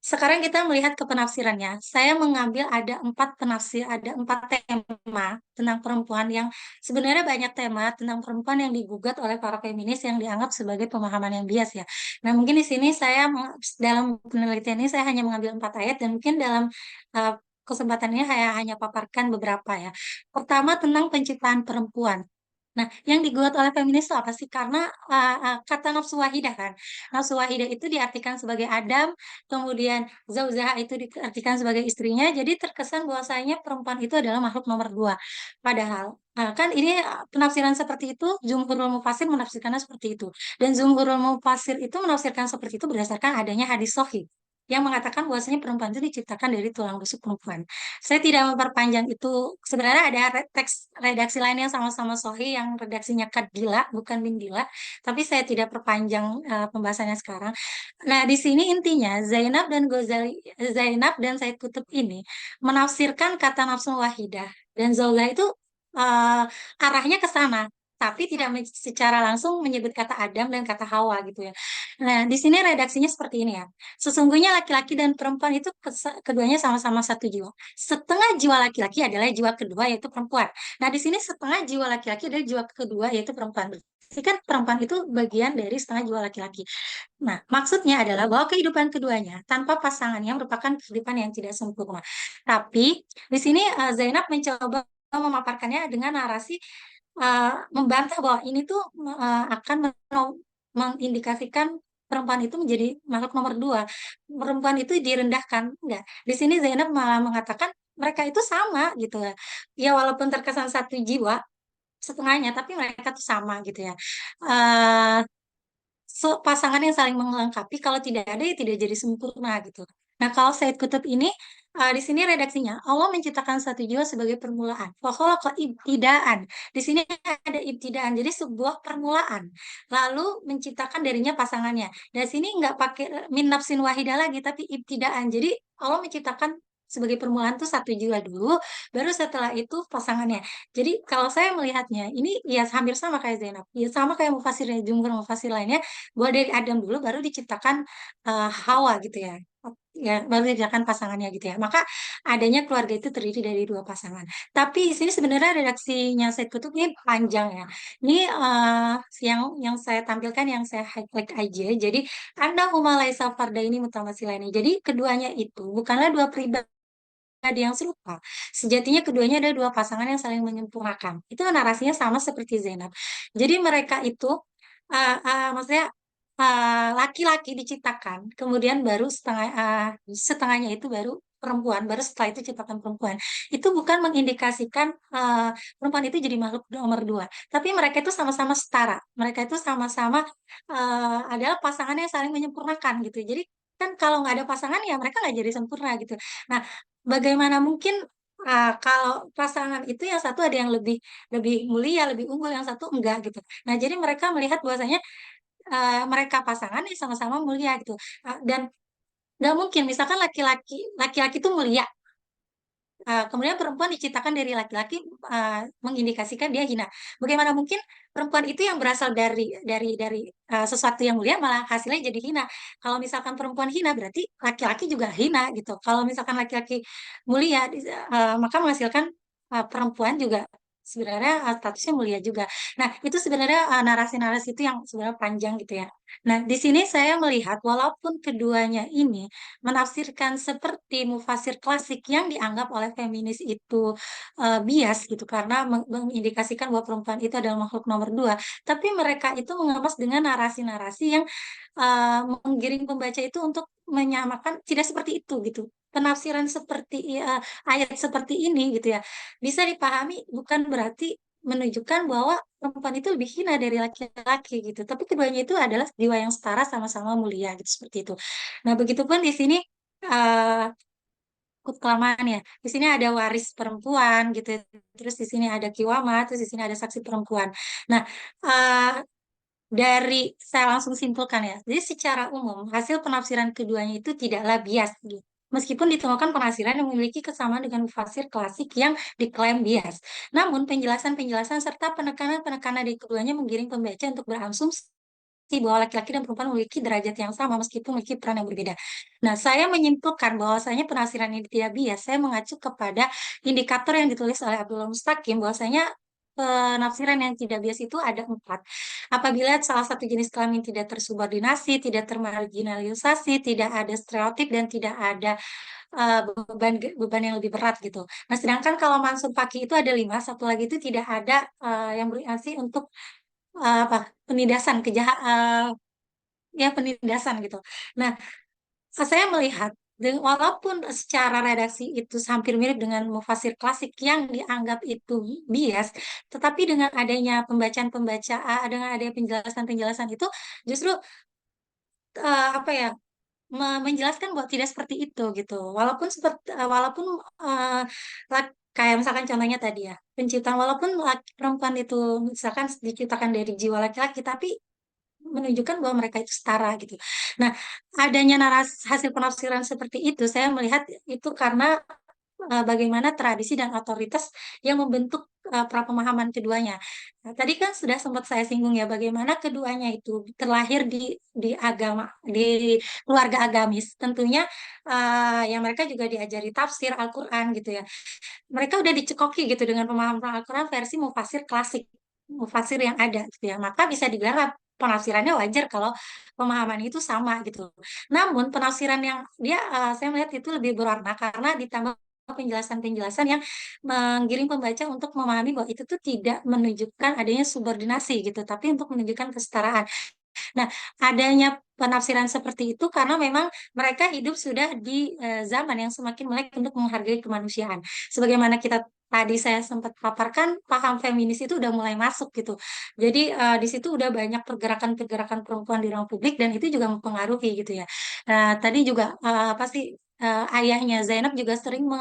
sekarang kita melihat ke penafsirannya. Saya mengambil ada 4 penafsir, ada 4 tema tentang perempuan yang sebenarnya banyak tema tentang perempuan yang digugat oleh para feminis yang dianggap sebagai pemahaman yang bias ya. Nah, mungkin di sini saya dalam penelitian ini saya hanya mengambil 4 ayat dan mungkin dalam uh, kesempatan ini saya hanya paparkan beberapa ya. Pertama tentang penciptaan perempuan. Nah, yang digugat oleh feminis itu apa sih? Karena kata nafsu wahidah kan. Nafsu wahidah itu diartikan sebagai Adam, kemudian zaujaha itu diartikan sebagai istrinya, jadi terkesan bahwasanya perempuan itu adalah makhluk nomor 2. Padahal, kan ini penafsiran seperti itu, Jumhurul Mufasir menafsirkannya seperti itu. Dan Jumhurul Mufasir itu menafsirkan seperti itu berdasarkan adanya hadis sahih yang mengatakan bahwasanya perempuan itu diciptakan dari tulang rusuk perempuan. Saya tidak memperpanjang itu. Sebenarnya ada teks redaksi lain yang sama-sama sahih yang redaksinya Kad Gila, bukan Bin Gila, tapi saya tidak perpanjang pembahasannya sekarang. Nah, di sini intinya Zainab dan Said Kutub ini menafsirkan kata nafsu wahidah dan zaulah itu eh, arahnya ke sana, tapi tidak secara langsung menyebut kata Adam dan kata Hawa gitu ya. Nah, di sini redaksinya seperti ini ya. Sesungguhnya laki-laki dan perempuan itu keduanya sama-sama satu jiwa. Setengah jiwa laki-laki adalah jiwa kedua yaitu perempuan. Nah, di sini setengah jiwa laki-laki adalah jiwa kedua yaitu perempuan. Berarti kan perempuan itu bagian dari setengah jiwa laki-laki. Nah, maksudnya adalah bahwa kehidupan keduanya tanpa pasangannya merupakan kehidupan yang tidak sempurna. Tapi di sini Zainab mencoba memaparkannya dengan narasi membantah bahwa ini tuh akan mengindikasikan perempuan itu menjadi makhluk nomor 2. Perempuan itu direndahkan. Enggak. Di sini Zainab malah mengatakan mereka itu sama gitu ya. Ya walaupun terkesan satu jiwa setengahnya, tapi mereka tuh sama gitu ya. Eh, pasangan yang saling melengkapi kalau tidak ada ya tidak jadi sempurna gitu. Nah, kalau Said Kutub ini di sini redaksinya Allah menciptakan satu jiwa sebagai permulaan. Wa khalaqa ibtidaan. Di sini ada ibtidaan, jadi sebuah permulaan. Lalu menciptakan darinya pasangannya. Dan sini nggak pakai min nafsin wahidah lagi, tapi ibtidaan. Jadi Allah menciptakan sebagai permulaan tuh satu jiwa dulu, baru setelah itu pasangannya. Jadi kalau saya melihatnya, ini ya hampir sama kayak Zainab. Ya sama kayak mufasirnya, jumhur mufasir lainnya bahwa dari Adam dulu baru diciptakan Hawa gitu ya. Ya, baru diciptakan pasangannya gitu ya. Maka adanya keluarga itu terdiri dari 2 pasangan. Tapi di sini sebenarnya redaksinya Said Kutub ini panjang ya. Ini yang saya tampilkan yang saya highlight aja. Jadi anda huma laisa fardaini mutamatsilaini. Jadi keduanya itu bukanlah 2 pribadi yang serupa. Sejatinya keduanya ada 2 pasangan yang saling menyempurnakan. Itu narasinya sama seperti Zainab. Jadi mereka itu maksudnya laki-laki diciptakan, kemudian baru setengahnya itu baru perempuan, baru setelah itu ciptakan perempuan. Itu bukan mengindikasikan perempuan itu jadi makhluk nomor 2, tapi mereka itu sama-sama setara. Mereka itu sama-sama adalah pasangan yang saling menyempurnakan gitu. Jadi kan kalau nggak ada pasangan ya mereka nggak jadi sempurna gitu. Nah, bagaimana mungkin kalau pasangan itu yang satu ada yang lebih lebih mulia, lebih unggul, yang satu enggak gitu. Nah, jadi mereka melihat bahwasanya mereka pasangan yang sama-sama mulia gitu. Dan nggak mungkin misalkan laki-laki itu mulia, kemudian perempuan diciptakan dari laki-laki mengindikasikan dia hina. Bagaimana mungkin perempuan itu yang berasal dari sesuatu yang mulia malah hasilnya jadi hina. Kalau misalkan perempuan hina berarti laki-laki juga hina gitu. Kalau misalkan laki-laki mulia maka menghasilkan perempuan juga sebenarnya statusnya mulia juga. Nah, itu sebenarnya narasi-narasi itu yang sebenarnya panjang gitu ya. Nah, di sini saya melihat walaupun keduanya ini menafsirkan seperti mufasir klasik yang dianggap oleh feminis itu bias gitu karena mengindikasikan bahwa perempuan itu adalah makhluk nomor 2, tapi mereka itu mengemas dengan narasi-narasi yang menggiring pembaca itu untuk menyamakan tidak seperti itu gitu. Penafsiran seperti ayat seperti ini gitu ya bisa dipahami bukan berarti menunjukkan bahwa perempuan itu lebih hina dari laki-laki gitu. Tapi keduanya itu adalah jiwa yang setara sama-sama mulia gitu seperti itu. Nah, begitupun di sini eh cukup kelamaan ya. Di sini ada waris perempuan gitu. Terus di sini ada kiwama, terus di sini ada saksi perempuan. Nah, eh dari saya langsung simpulkan ya. Jadi secara umum hasil penafsiran keduanya itu tidaklah bias gitu. Meskipun ditemukan penafsiran yang memiliki kesamaan dengan mufasir klasik yang diklaim bias. Namun penjelasan-penjelasan serta penekanan-penekanan di keduanya menggiring pembaca untuk berasumsi bahwa laki-laki dan perempuan memiliki derajat yang sama meskipun memiliki peran yang berbeda. Nah, saya menyimpulkan bahwasanya penafsiran ini tidak bias. Saya mengacu kepada indikator yang ditulis oleh Abdullah Mustaqim bahwasanya penafsiran yang tidak bias itu ada empat. Apabila salah satu jenis kelamin tidak tersubordinasi, tidak termarginalisasi, tidak ada stereotip, dan tidak ada beban beban yang lebih berat gitu. Nah, sedangkan kalau Mansur Paki itu ada lima, satu lagi itu tidak ada yang berarti untuk apa penindasan ya penindasan gitu. Nah, saya melihat walaupun secara redaksi itu hampir mirip dengan mufasir klasik yang dianggap itu bias, tetapi dengan adanya pembacaan-pembacaan, dengan adanya penjelasan-penjelasan itu justru apa ya menjelaskan bahwa tidak seperti itu gitu. Walaupun eh, kayak misalkan contohnya tadi ya, penciptaan walaupun laki perempuan itu misalkan diciptakan dari jiwa laki-laki, tapi menunjukkan bahwa mereka itu setara gitu. Nah, adanya hasil penafsiran seperti itu, saya melihat itu karena bagaimana tradisi dan otoritas yang membentuk prapemahaman keduanya. Nah, tadi kan sudah sempat saya singgung ya, bagaimana keduanya itu terlahir di agama, di keluarga agamis. Tentunya yang mereka juga diajari tafsir Al-Quran gitu ya. Mereka udah dicekoki gitu dengan pemahaman Al-Quran versi mufasir klasik, mufasir yang ada gitu ya. Maka bisa dibilang penafsirannya wajar kalau pemahaman itu sama gitu. Namun penafsiran yang dia saya melihat itu lebih berwarna karena ditambah penjelasan-penjelasan yang menggiring pembaca untuk memahami bahwa itu tuh tidak menunjukkan adanya subordinasi gitu, tapi untuk menunjukkan kesetaraan. Nah, adanya penafsiran seperti itu karena memang mereka hidup sudah di zaman yang semakin melek untuk menghargai kemanusiaan. Sebagaimana kita tadi saya sempat paparkan, paham feminis itu udah mulai masuk gitu. Jadi di situ udah banyak pergerakan-pergerakan perempuan di ruang publik dan itu juga mempengaruhi gitu ya. Nah, tadi juga apa sih ayahnya Zainab juga sering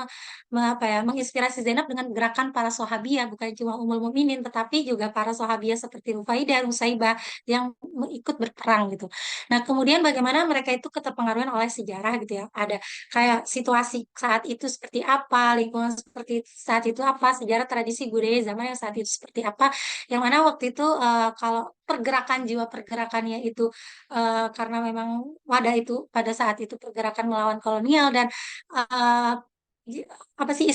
apa ya, menginspirasi Zainab dengan gerakan para sahabiyah, bukan cuma Ummul Mukminin tetapi juga para sahabiyah seperti Rufaidah, Nusaibah yang ikut berperang gitu. Nah, kemudian bagaimana mereka itu keterpengaruhan oleh sejarah gitu ya. Ada kayak situasi saat itu seperti apa, lingkungan seperti saat itu apa, sejarah tradisi budaya zaman yang saat itu seperti apa. Yang mana waktu itu kalau pergerakan jiwa pergerakannya itu karena memang wadah itu pada saat itu pergerakan melawan kolonial dan eh, apa sih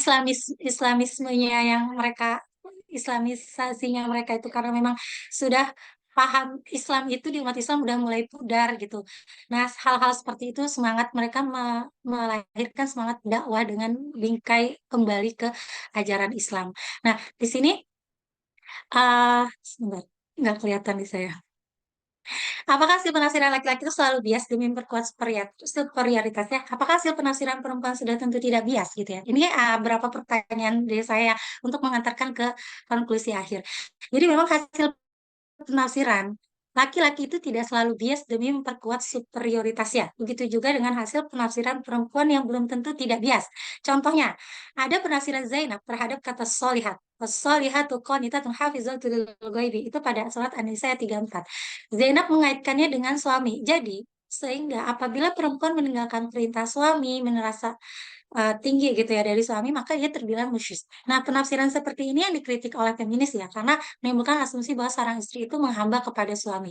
Islamismenya yang mereka Islamisasinya mereka itu karena memang sudah paham Islam itu di umat Islam udah mulai pudar gitu. Nah, hal-hal seperti itu semangat mereka melahirkan semangat dakwah dengan bingkai kembali ke ajaran Islam. Nah, di sini sebentar, nggak kelihatan di saya. Apakah hasil penafsiran laki-laki itu selalu bias demi memperkuat superioritasnya? Apakah hasil penafsiran perempuan sudah tentu tidak bias gitu ya? Ini beberapa pertanyaan dari saya untuk mengantarkan ke konklusi akhir. Jadi memang hasil penafsiran laki-laki itu tidak selalu bias demi memperkuat superioritasnya. Begitu juga dengan hasil penafsiran perempuan yang belum tentu tidak bias. Contohnya, ada penafsiran Zainab terhadap kata solihat. Solihatu qanitatun hafizatul lil ghaibi. Itu pada surat An-Nisa ayat 34. Zainab mengaitkannya dengan suami. Jadi, sehingga apabila perempuan meninggalkan perintah suami, merasa tinggi gitu ya dari suami, maka ia terbilang musyrik. Nah, penafsiran seperti ini yang dikritik oleh feminis ya, karena menimbulkan asumsi bahwa seorang istri itu menghamba kepada suami.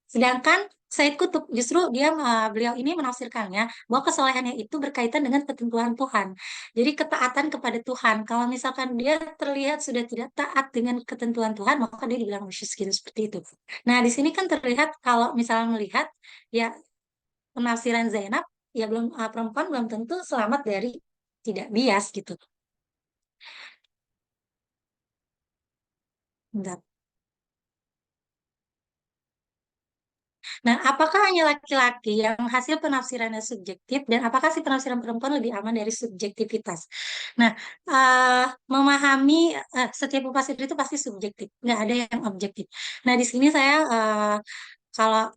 Sedangkan Said Kutub justru beliau ini menafsirkannya bahwa kesolehannya itu berkaitan dengan ketentuan Tuhan. Jadi ketaatan kepada Tuhan. Kalau misalkan dia terlihat sudah tidak taat dengan ketentuan Tuhan, maka dia dibilang musyrik gitu seperti itu. Nah, di sini kan terlihat kalau misalnya melihat ya penafsiran Zainab ya belum perempuan belum tentu selamat dari tidak bias gitu. Bentar. Nah, apakah hanya laki-laki yang hasil penafsirannya subjektif dan apakah si penafsiran perempuan lebih aman dari subjektivitas? Nah, memahami setiap mufasir itu pasti subjektif, nggak ada yang objektif. Nah, di sini saya kalau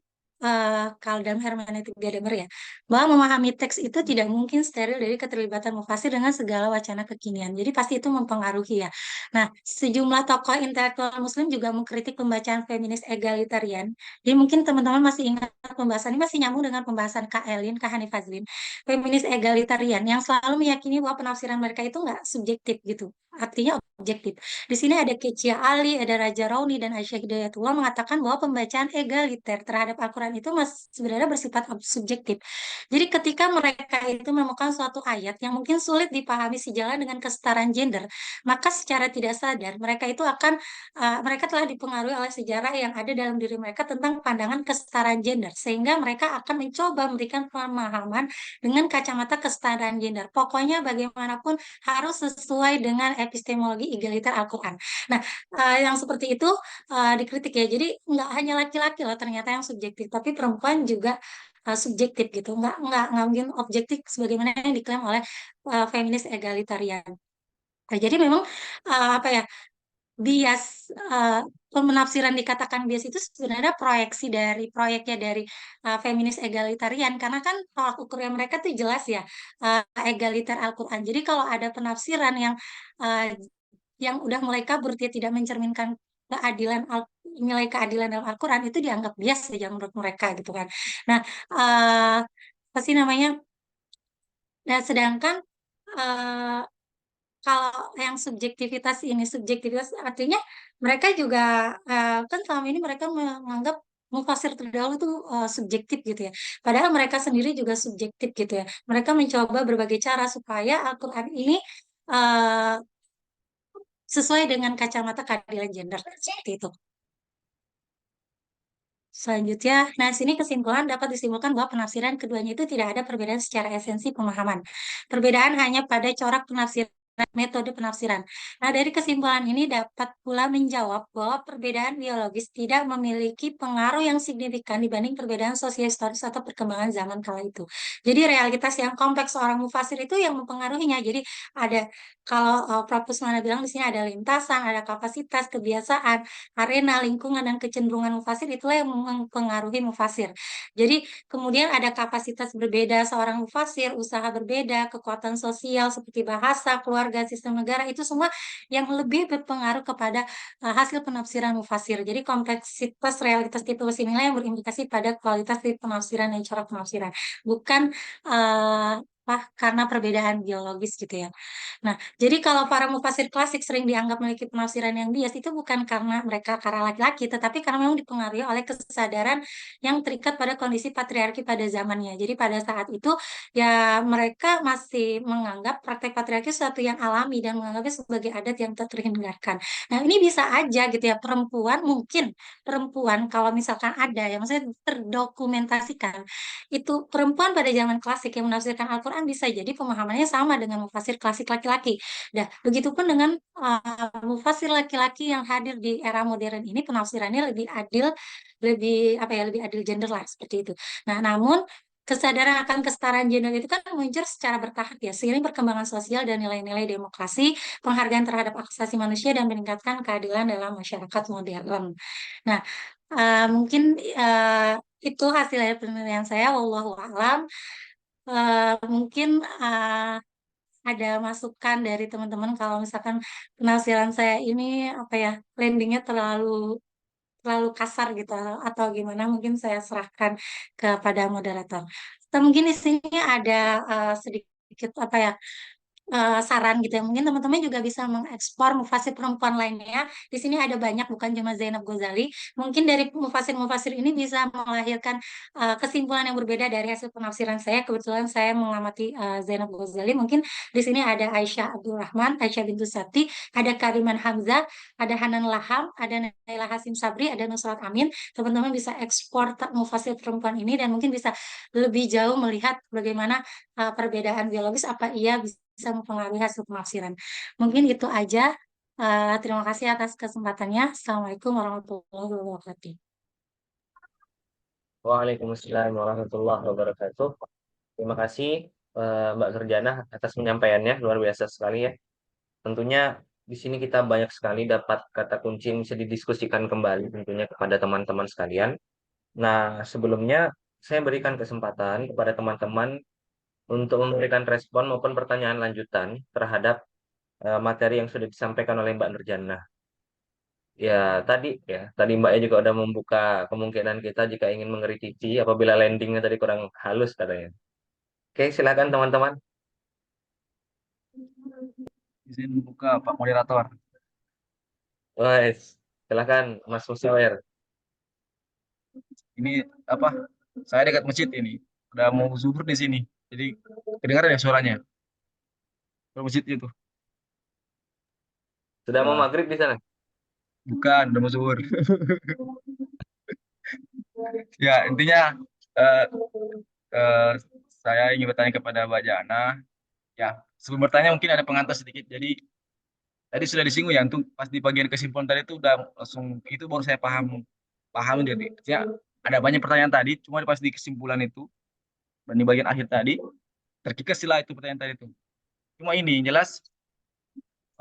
kalau dalam hermeneutik Gadamer ya, bahwa memahami teks itu tidak mungkin steril dari keterlibatan mufasir dengan segala wacana kekinian. Jadi pasti itu mempengaruhi ya. Nah, sejumlah tokoh intelektual Muslim juga mengkritik pembacaan feminis egalitarian. Jadi mungkin teman-teman masih ingat pembahasan ini, masih nyambung dengan pembahasan Kak Elin, Kak Hanif Fazlin. Feminis egalitarian yang selalu meyakini bahwa penafsiran mereka itu nggak subjektif gitu. Artinya objektif. Di sini ada Kecia Ali, ada Raja Rauni, dan Aisyah Hidayatullah mengatakan bahwa pembacaan egaliter terhadap Al-Quran itu sebenarnya bersifat subjektif. Jadi ketika mereka itu menemukan suatu ayat yang mungkin sulit dipahami sejalan dengan kesetaraan gender, maka secara tidak sadar mereka telah dipengaruhi oleh sejarah yang ada dalam diri mereka tentang pandangan kesetaraan gender, sehingga mereka akan mencoba memberikan pemahaman dengan kacamata kesetaraan gender. Pokoknya bagaimanapun harus sesuai dengan epistemologi egaliter Al-Quran. Nah, yang seperti itu dikritik ya. Jadi nggak hanya laki-laki loh ternyata yang subjektif, tapi perempuan juga subjektif gitu. Nggak mungkin objektif sebagaimana yang diklaim oleh feminis egalitarian. Nah, jadi memang apa ya, bias penafsiran dikatakan bias itu sebenarnya proyeknya dari feminis egalitarian, karena kan tolak ukurnya mereka tuh jelas ya, egaliter Al-Quran. Jadi kalau ada penafsiran uh, yang udah mulai kabur, dia tidak mencerminkan nilai keadilan dalam Al-Quran, itu dianggap bias saja menurut mereka gitu kan. Nah, uh, apa sih namanya? Nah, sedangkan uh, kalau yang subjektivitas artinya mereka juga kan selama ini mereka menganggap mufasir terdahulu itu subjektif gitu ya. Padahal mereka sendiri juga subjektif gitu ya. Mereka mencoba berbagai cara supaya Al-Quran ini uh, sesuai dengan kacamata keadilan gender seperti itu. Selanjutnya, nah sini kesimpulan dapat disimpulkan bahwa penafsiran keduanya itu tidak ada perbedaan secara esensi pemahaman. Perbedaan hanya pada corak penafsiran, metode penafsiran. Nah, dari kesimpulan ini dapat pula menjawab bahwa perbedaan biologis tidak memiliki pengaruh yang signifikan dibanding perbedaan sosiohistoris atau perkembangan zaman kala itu. Jadi realitas yang kompleks seorang mufasir itu yang mempengaruhinya. Jadi ada, kalau Prof. Kusmana bilang di sini ada lintasan, ada kapasitas, kebiasaan, arena, lingkungan, dan kecenderungan mufasir itulah yang mempengaruhi mufasir. Jadi kemudian ada kapasitas berbeda seorang mufasir, usaha berbeda, kekuatan sosial seperti bahasa, keluarga, sistem negara, itu semua yang lebih berpengaruh kepada hasil penafsiran mufasir. Jadi kompleksitas realitas tipe inilah yang berimplikasi pada kualitas tipe penafsiran dan cara penafsiran. Bukan karena perbedaan biologis gitu ya. Nah, jadi kalau para mufasir klasik sering dianggap memiliki penafsiran yang bias, itu bukan karena laki-laki, tetapi karena memang dipengaruhi oleh kesadaran yang terikat pada kondisi patriarki pada zamannya. Jadi pada saat itu ya mereka masih menganggap praktek patriarki sesuatu yang alami dan menganggapnya sebagai adat yang tak terhindarkan. Nah, ini bisa aja gitu ya, perempuan kalau misalkan ada yang maksudnya terdokumentasikan, itu perempuan pada zaman klasik yang menafsirkan Al-Quran bisa jadi pemahamannya sama dengan mufasir klasik laki-laki. Nah, begitupun dengan mufasir laki-laki yang hadir di era modern ini, penafsirannya lebih adil, lebih adil gender lah seperti itu. Nah, namun kesadaran akan kesetaraan gender itu kan muncul secara bertahap ya, seiring perkembangan sosial dan nilai-nilai demokrasi, penghargaan terhadap hak asasi manusia, dan meningkatkan keadilan dalam masyarakat modern. Nah, mungkin itu hasil dari penilaian saya, wallahu a'lam. Mungkin ada masukan dari teman-teman kalau misalkan penafsiran saya ini apa ya, landingnya terlalu terlalu kasar gitu atau gimana, mungkin saya serahkan kepada moderator. Atau mungkin di sini ada sedikit apa ya, saran gitu ya. Mungkin teman-teman juga bisa mengeksplor mufasir perempuan lainnya. Di sini ada banyak, bukan cuma Zainab Ghazali. Mungkin dari mufasir-mufasir ini bisa melahirkan kesimpulan yang berbeda dari hasil penafsiran saya. Kebetulan saya mengamati Zainab Ghazali. Mungkin di sini ada Aisyah Abdurrahman, Aisyah bintu Sati, ada Kariman Hamzah, ada Hanan Laham, ada Naila Hasim Sabri, ada Nusrat Amin. Teman-teman bisa ekspor mufasir perempuan ini dan mungkin bisa lebih jauh melihat bagaimana perbedaan biologis apa iya bisa mempengaruhi hasil penafsiran. Mungkin itu aja. Terima kasih atas kesempatannya. Assalamualaikum warahmatullahi wabarakatuh. Waalaikumsalam warahmatullahi wabarakatuh. Terima kasih Mbak Gerjana atas penyampaiannya, luar biasa sekali ya. Tentunya di sini kita banyak sekali dapat kata kunci yang bisa didiskusikan kembali tentunya kepada teman-teman sekalian. Nah, sebelumnya saya berikan kesempatan kepada teman-teman untuk memberikan respon maupun pertanyaan lanjutan terhadap materi yang sudah disampaikan oleh Mbak Nurjana. Ya, tadi Mbaknya juga udah membuka kemungkinan kita jika ingin mengkritisi apabila landingnya tadi kurang halus katanya. Oke, silakan teman-teman. Izin buka Pak Moderator. Wes, silakan Mas Musyawer. Ini apa? Saya dekat masjid ini. Udah mau zuhur di sini. Jadi kedengaran ya suaranya. Ke masjid itu. Sudah mau Wah, maghrib di sana? bukan, udah mau zuhur. Ya, intinya eh, eh, saya ingin bertanya kepada Mbak Jana. Ya, sebelum bertanya mungkin ada pengantar sedikit. Jadi tadi sudah disinggung ya, untuk pas di bagian kesimpulan tadi itu udah langsung itu baru saya paham jadi ya ada banyak pertanyaan tadi, cuma pas di kesimpulan itu dan di bagian akhir tadi terkikis sila itu pertanyaan tadi itu. Cuma ini jelas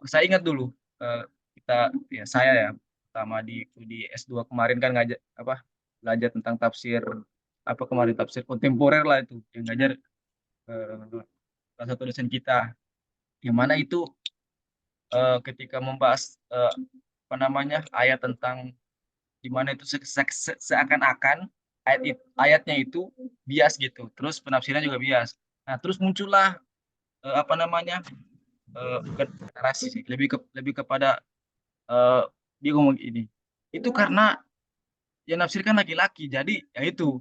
saya ingat dulu eh, kita ya saya ya pertama di S2 kemarin kan ngajak apa belajar tentang tafsir apa kemarin tafsir kontemporer lah itu yang ngajar salah satu dosen kita yang mana itu ketika membahas apa namanya ayat tentang di mana itu seakan-akan ayatnya itu bias gitu. Terus penafsiran juga bias. Nah, terus muncullah apa namanya? Bukan narasi sih, lebih kepada eh dia ngomong ini. Itu karena yang nafsirkan laki-laki. Jadi ya itu.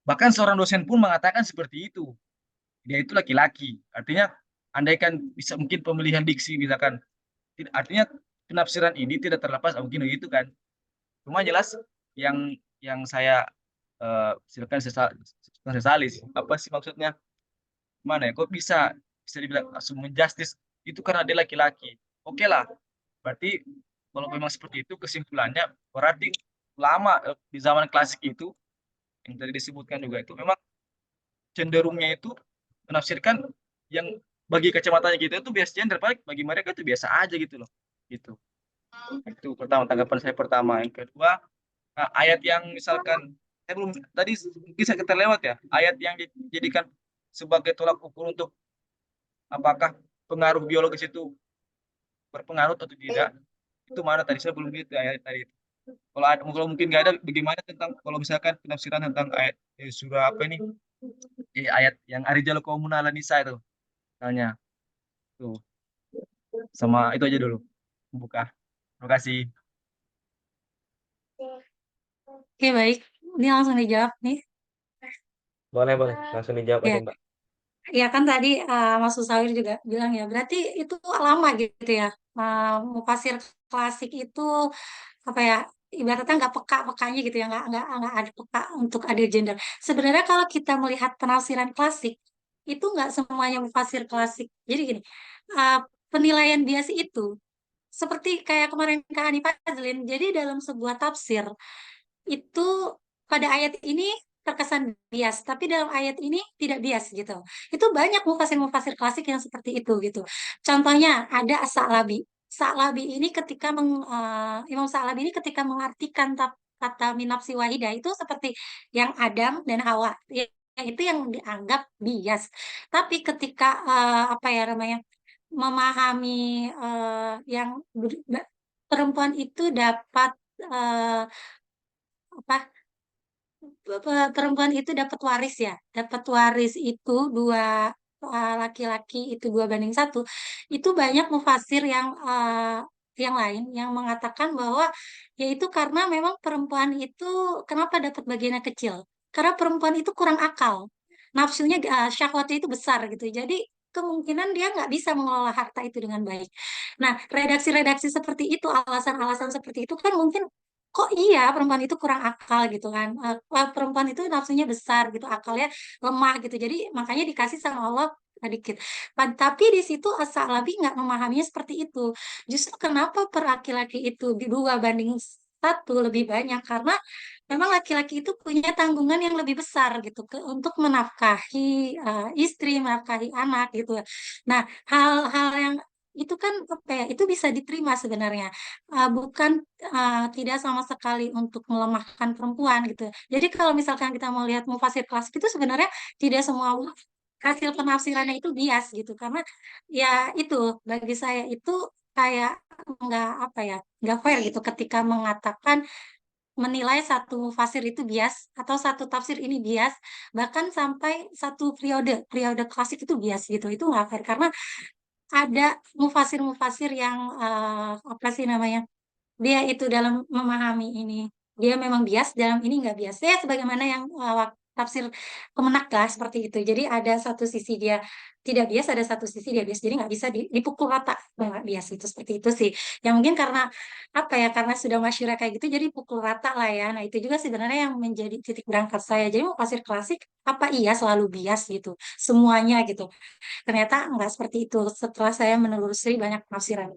Bahkan seorang dosen pun mengatakan seperti itu. Dia itu laki-laki. Artinya andaikan bisa mungkin pemilihan diksi misalkan artinya penafsiran ini tidak terlepas mungkin begitu kan. Cuma jelas yang saya silakan sesalis. Apa sih maksudnya? Mana ya? Kok bisa dibilang langsung menjustis itu karena dia laki-laki. Oke lah. Berarti kalau memang seperti itu kesimpulannya berarti lama di zaman klasik itu yang tadi disebutkan juga itu memang cenderungnya itu menafsirkan yang bagi kacamatanya kita itu biasa gender, bagi mereka itu biasa aja gitu loh. Gitu. Itu pertama tanggapan saya pertama. Yang kedua, nah, ayat yang misalkan saya belum tadi mungkin saya terlewat ya ayat yang dijadikan sebagai tolak ukur untuk apakah pengaruh biologis itu berpengaruh atau tidak itu mana tadi saya belum lihat ayat tadi itu. Kalau ada kalau mungkin nggak ada bagaimana tentang kalau misalkan penafsiran tentang ayat surah apa ini ayat yang Arijal Qaumuna Nisa itu misalnya tuh sama itu aja dulu buka. Terima kasih. Oke, baik. Ini langsung dijawab nih. Boleh, boleh. Langsung dijawab aja, Ya, Mbak. ya kan tadi Mas Susawir juga bilang ya, berarti itu lama gitu ya. Mufasir klasik itu apa ya? Ibaratnya nggak peka-pekanya gitu ya, nggak ada peka untuk ada gender. Sebenarnya kalau kita melihat penafsiran klasik, itu nggak semuanya mufasir klasik. Jadi gini, uh, penilaian bias itu seperti kayak kemarin Kak Hanifah Fazlin. Jadi dalam sebuah tafsir itu pada ayat ini terkesan bias, tapi dalam ayat ini tidak bias gitu. Itu banyak mufasir-mufasir klasik yang seperti itu gitu. Contohnya ada As-Sa'labi. Sa'labi ini Imam Sa'labi ini ketika mengartikan kata minapsi wahidah itu seperti yang Adam dan Hawa. Itu yang dianggap bias. Tapi ketika apa ya namanya memahami yang perempuan itu dapat eh, apa perempuan itu dapat waris ya, dapat waris itu dua laki-laki itu 2 banding 1. Itu banyak mufasir yang lain yang mengatakan bahwa yaitu karena memang perempuan itu kenapa dapat bagiannya kecil? Karena perempuan itu kurang akal, nafsunya syahwatnya itu besar gitu. Jadi kemungkinan dia nggak bisa mengelola harta itu dengan baik. Nah, redaksi-redaksi seperti itu, alasan-alasan seperti itu kan mungkin kok iya perempuan itu kurang akal gitu kan. Perempuan itu nafsunya besar gitu, akalnya lemah gitu, jadi makanya dikasih sama Allah dikit. Tapi di situ As-Sa'labi nggak memahaminya seperti itu. Justru kenapa per laki-laki itu 2 banding 1 lebih banyak karena memang laki-laki itu punya tanggungan yang lebih besar gitu untuk menafkahi istri, menafkahi anak gitu. Nah, hal-hal yang itu kan apa ya, itu bisa diterima sebenarnya. Bukan tidak sama sekali untuk melemahkan perempuan gitu. Jadi kalau misalkan kita mau lihat mufasir klasik itu sebenarnya tidak semua hasil penafsirannya itu bias gitu, karena ya itu bagi saya itu kayak nggak apa ya, nggak fair gitu ketika mengatakan menilai satu mufasir itu bias atau satu tafsir ini bias, bahkan sampai satu periode periode klasik itu bias gitu, itu nggak fair karena ada mufasir-mufasir yang apa sih namanya, dia itu dalam memahami ini dia memang bias, dalam ini nggak bias ya, sebagaimana yang tafsir Kemenak lah seperti itu. Jadi ada satu sisi dia tidak bias, ada satu sisi dia bias, jadi nggak bisa dipukul rata, nggak bias itu, seperti itu sih. Yang mungkin karena apa ya, karena sudah masyarakat kayak gitu jadi pukul rata lah ya. Nah itu juga sebenarnya yang menjadi titik berangkat saya, jadi mau pasir klasik apa iya selalu bias gitu semuanya gitu, ternyata nggak seperti itu setelah saya menelusuri banyak penafsiran.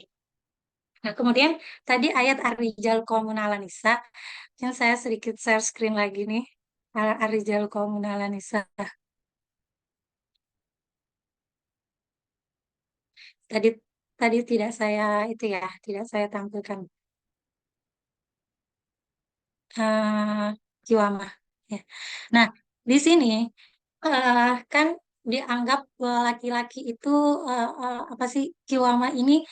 Nah, kemudian tadi ayat Ar-Rijal Qawwamuna 'alan Nisa, yang saya sedikit share screen lagi nih. Ar-Rijal Qawwamuna 'alan Nisa. Tadi tadi tidak saya itu ya, tidak saya tampilkan. Kiwamah. Ya. Nah, di sini eh, kan dianggap laki-laki itu apa sih, Kiwamah ini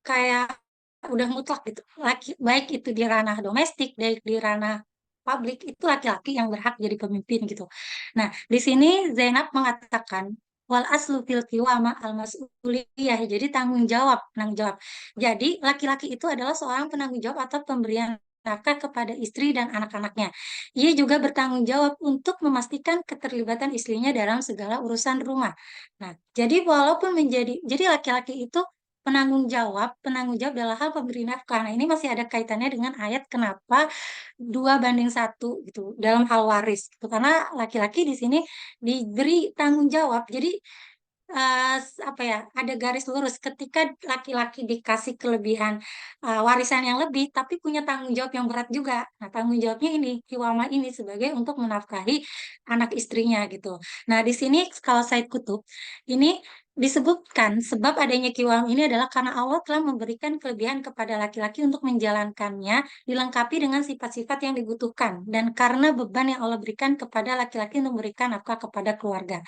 kayak udah mutlak gitu. Laki baik itu di ranah domestik, baik di ranah publik, itu laki-laki yang berhak jadi pemimpin gitu. Nah, di sini Zainab mengatakan wal aslu fil qiwamah al mas'uliyah. Jadi penanggung jawab. Jadi laki-laki itu adalah seorang penanggung jawab atau pemberian nafkah kepada istri dan anak-anaknya. Ia juga bertanggung jawab untuk memastikan keterlibatan istrinya dalam segala urusan rumah. Nah, jadi walaupun jadi laki-laki itu penanggung jawab dalam hal pemberi nafkah. Nah, ini masih ada kaitannya dengan ayat kenapa 2:1 gitu dalam hal waris. Gitu. Karena laki-laki di sini diberi tanggung jawab. Jadi apa ya, ada garis lurus ketika laki-laki dikasih kelebihan warisan yang lebih, tapi punya tanggung jawab yang berat juga. Nah, tanggung jawabnya ini, kiwama ini sebagai untuk menafkahi anak istrinya gitu. Nah, di sini kalau Said Kutub ini disebutkan sebab adanya kiwam ini adalah karena Allah telah memberikan kelebihan kepada laki-laki untuk menjalankannya, dilengkapi dengan sifat-sifat yang dibutuhkan, dan karena beban yang Allah berikan kepada laki-laki untuk memberikan nafkah kepada keluarga.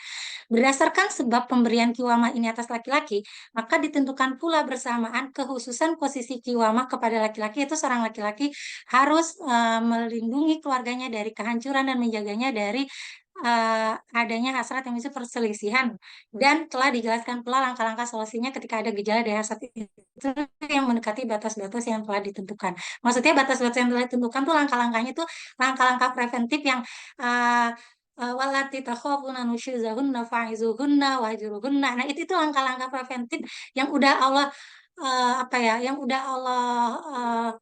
Berdasarkan sebab pemberian kiwamah ini atas laki-laki, maka ditentukan pula bersamaan kekhususan posisi kiwamah kepada laki-laki, yaitu seorang laki-laki harus melindungi keluarganya dari kehancuran dan menjaganya dari adanya hasrat yang bisa perselisihan, dan telah dijelaskan pula langkah-langkah solusinya ketika ada gejala dari hasrat itu yang mendekati batas-batas yang telah ditentukan. Maksudnya batas-batas yang telah ditentukan tuh langkah-langkahnya tuh langkah-langkah preventif yang uh, walati takhafuna nusyuzahunna fa'izuhunna wahjuruhunna. Nah, itu langkah-langkah preventif yang udah Allah apa ya, yang udah Allah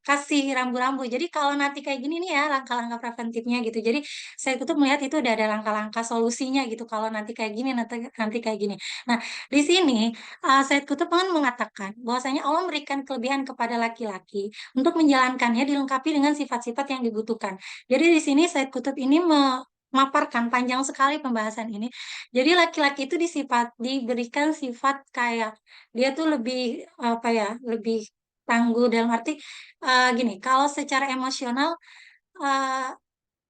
kasih rambu-rambu. Jadi kalau nanti kayak gini nih ya langkah-langkah preventifnya gitu. Jadi saya tuh melihat itu udah ada langkah-langkah solusinya gitu. Kalau nanti kayak gini, nanti kayak gini. Nah, di sini Said Kutub kan mengatakan bahwasanya Allah memberikan kelebihan kepada laki-laki untuk menjalankannya dilengkapi dengan sifat-sifat yang dibutuhkan. Jadi di sini Said Kutub ini memaparkan panjang sekali pembahasan ini. Jadi laki-laki itu diberikan sifat kayak dia tuh lebih apa ya, lebih tangguh dalam arti gini, kalau secara emosional eh,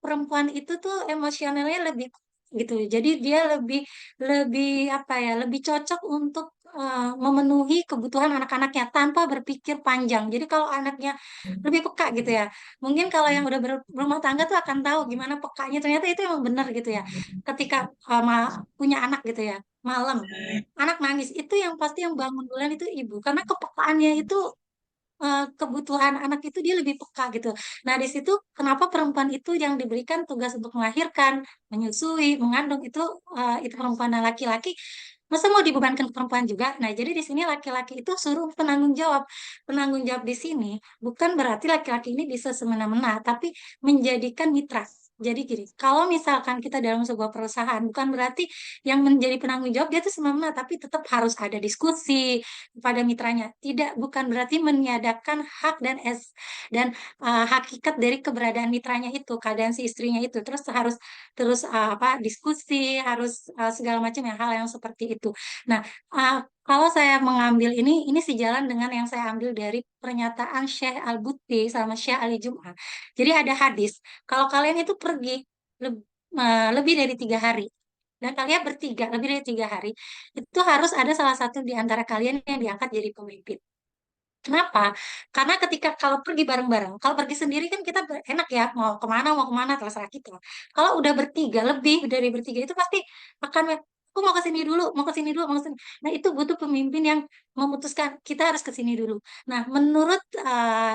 perempuan itu tuh emosionalnya lebih gitu. Jadi dia lebih lebih apa ya, lebih cocok untuk memenuhi kebutuhan anak-anaknya tanpa berpikir panjang. Jadi kalau anaknya lebih peka gitu ya. Mungkin kalau yang udah berumah tangga tuh akan tahu gimana pekanya. Ternyata itu emang benar gitu ya. Ketika punya anak gitu ya, malam anak nangis itu yang pasti yang bangun duluan itu ibu, karena kepekaannya itu kebutuhan anak itu dia lebih peka gitu. Nah, di situ kenapa perempuan itu yang diberikan tugas untuk melahirkan, menyusui, mengandung itu perempuan dan laki-laki. Masa mau dibebankan ke perempuan juga? Nah, jadi di sini laki-laki itu suruh penanggung jawab. Penanggung jawab di sini bukan berarti laki-laki ini bisa semena-mena, tapi menjadikan mitra. Jadi gini, kalau misalkan kita dalam sebuah perusahaan, bukan berarti yang menjadi penanggung jawab dia itu semena-mena, tapi tetap harus ada diskusi, kepada mitranya. Tidak, bukan berarti meniadakan hak dan hakikat dari keberadaan mitranya itu, keadaan si istrinya itu. Terus harus apa diskusi, harus segala macam ya hal yang seperti itu. Nah, Kalau saya mengambil ini sejalan dengan yang saya ambil dari pernyataan Syekh Al-Buti sama Syekh Ali Jum'ah. Jadi ada hadis, kalau kalian itu pergi lebih dari 3 hari, dan kalian bertiga lebih dari 3 hari, itu harus ada salah satu di antara kalian yang diangkat jadi pemimpin. Kenapa? Karena ketika kalau pergi bareng-bareng, kalau pergi sendiri kan kita enak ya, mau kemana terserah kita. Kalau udah bertiga, lebih dari bertiga itu pasti akan aku mau ke sini dulu, mau ke sini dulu, mau ke sini. Nah, itu butuh pemimpin yang memutuskan kita harus ke sini dulu. Nah, menurut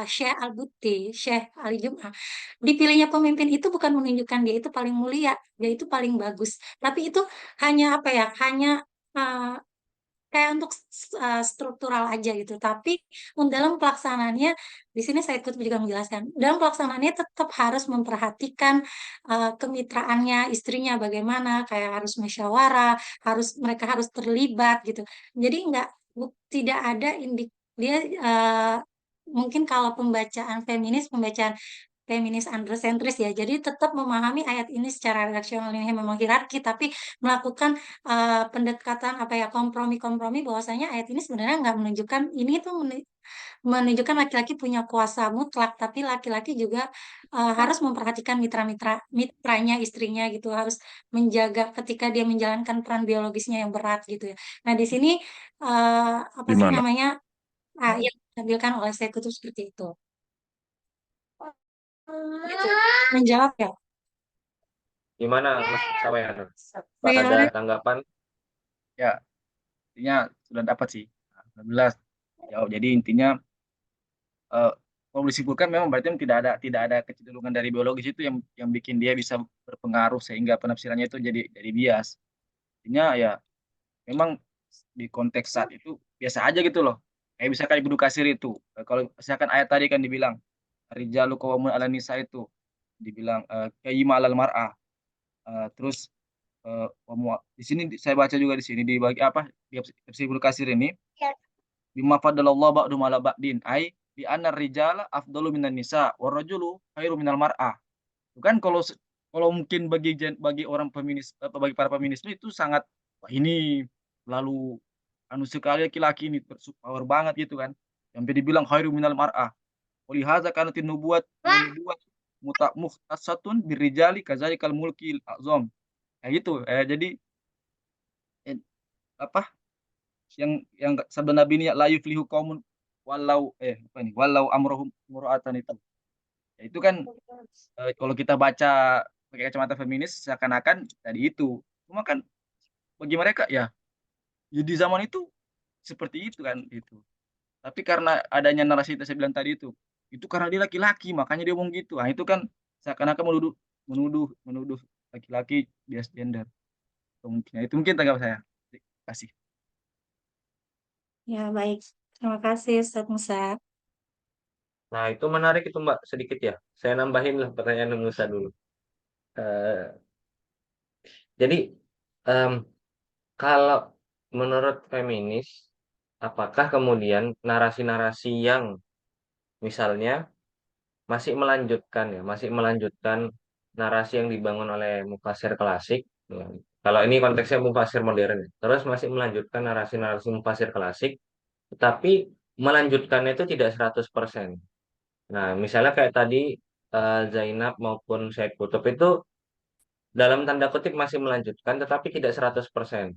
Syekh Al-Buti, Syekh Ali Jum'ah, dipilihnya pemimpin itu bukan menunjukkan dia itu paling mulia, dia itu paling bagus. Tapi itu hanya apa ya? Hanya uh, kayak untuk struktural aja gitu. Tapi dalam pelaksanaannya, di sini saya ikut juga menjelaskan, dalam pelaksanaannya tetap harus memperhatikan kemitraannya istrinya bagaimana, kayak harus musyawarah, mereka harus terlibat gitu. Jadi tidak ada dia mungkin kalau pembacaan feminis androsentris ya. Jadi tetap memahami ayat ini secara redaksional ini memang hierarki, tapi melakukan pendekatan apa ya, kompromi-kompromi bahwasanya ayat ini sebenarnya nggak menunjukkan ini tuh menunjukkan laki-laki punya kuasa mutlak, tapi laki-laki juga harus memperhatikan mitranya istrinya gitu, harus menjaga ketika dia menjalankan peran biologisnya yang berat gitu ya. Nah, di sini apa sih Gimana? namanya, yang ditampilkan oleh saya itu seperti itu. Gitu. Menjawab ya. Gimana Mas Sawer? Ada Bagaimana? tanggapan? Ya, intinya sudah dapat sih. Alhamdulillah. Jauh. Jadi intinya eh, kalau disimpulkan memang berarti tidak ada kecenderungan dari biologis itu yang bikin dia bisa berpengaruh sehingga penafsirannya itu jadi bias. Intinya ya memang di konteks saat itu biasa aja gitu loh. Kayak misalkan Ibnu Katsir itu, kalau misalkan ayat tadi kan dibilang rijalu qawwamun 'ala nisa itu dibilang qayyima 'alal mar'ah. Terus di sini saya baca juga di sini di bagi apa di tafsir Ibnu Katsir ini bima fadalallahu ba'dum 'ala ba'din ai bi anna rijala afdalu minan nisa war rajulu khairu minal mar'ah. Itu kan kalau mungkin bagi orang feminis atau bagi para feminis itu sangat wah ini lalu anu sekali laki-laki ini power banget gitu kan. Sampai dibilang khairu minal mar'ah. Walihaza kanatin nubuwat muhtasatun birrijali kazalikal mulki azam. Kayak gitu. Jadi eh, apa yang sabda Nabi ini la yuflihu qaumun walau amrohum mura'atan itu. Ya, itu kan kalau kita baca pakai kacamata feminis seakan-akan tadi itu. Cuma kan bagi mereka ya di zaman itu seperti itu kan itu. Tapi karena adanya narasi yang saya bilang tadi itu karena dia laki-laki makanya dia ngomong gitu. Nah, itu kan seakan-akan menuduh menuduh menuduh laki-laki bias gender. Itu mungkin tanggapan saya. Terima kasih. Ya, baik. Terima kasih, Ustaz Musa. Nah, itu menarik itu Mbak, sedikit ya. Saya nambahin lah pertanyaan Musa dulu. Eh, jadi, em, kalau menurut feminis, apakah kemudian narasi-narasi yang misalnya masih melanjutkan narasi yang dibangun oleh mufasir klasik, ya. Kalau ini konteksnya mufasir modern, ya. Terus masih melanjutkan narasi-narasi mufasir klasik, tetapi melanjutkannya itu tidak 100%. Nah, misalnya kayak tadi Zainab maupun Said Kutub itu dalam tanda kutip masih melanjutkan, tetapi tidak 100%.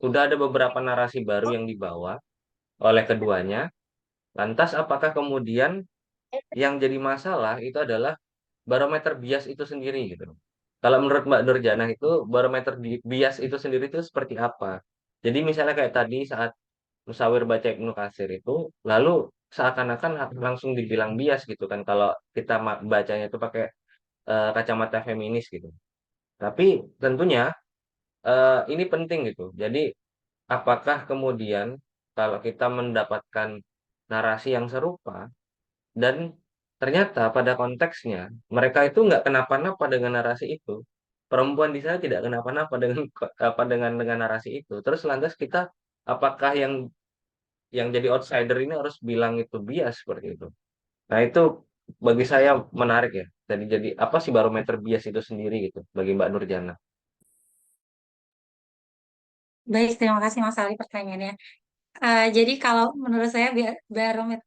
Udah ada beberapa narasi baru yang dibawa oleh keduanya. Lantas apakah kemudian yang jadi masalah itu adalah barometer bias itu sendiri gitu? Kalau menurut Mbak Nurjana itu barometer bias itu sendiri itu seperti apa? Jadi misalnya kayak tadi saat Musawir baca Ibnu Katsir itu, lalu seakan-akan langsung dibilang bias gitu kan kalau kita bacanya itu pakai kacamata feminis gitu. Tapi tentunya ini penting gitu. Jadi apakah kemudian kalau kita mendapatkan narasi yang serupa dan ternyata pada konteksnya mereka itu nggak kenapa-napa dengan narasi itu. Perempuan di sana tidak kenapa-napa dengan dengan narasi itu. Terus lantas kita apakah yang jadi outsider ini harus bilang itu bias seperti itu. Nah, itu bagi saya menarik ya. Jadi apa sih barometer bias itu sendiri gitu bagi Mbak Nurjana? Baik, terima kasih Mas Ali pertanyaannya. Jadi kalau menurut saya barometer,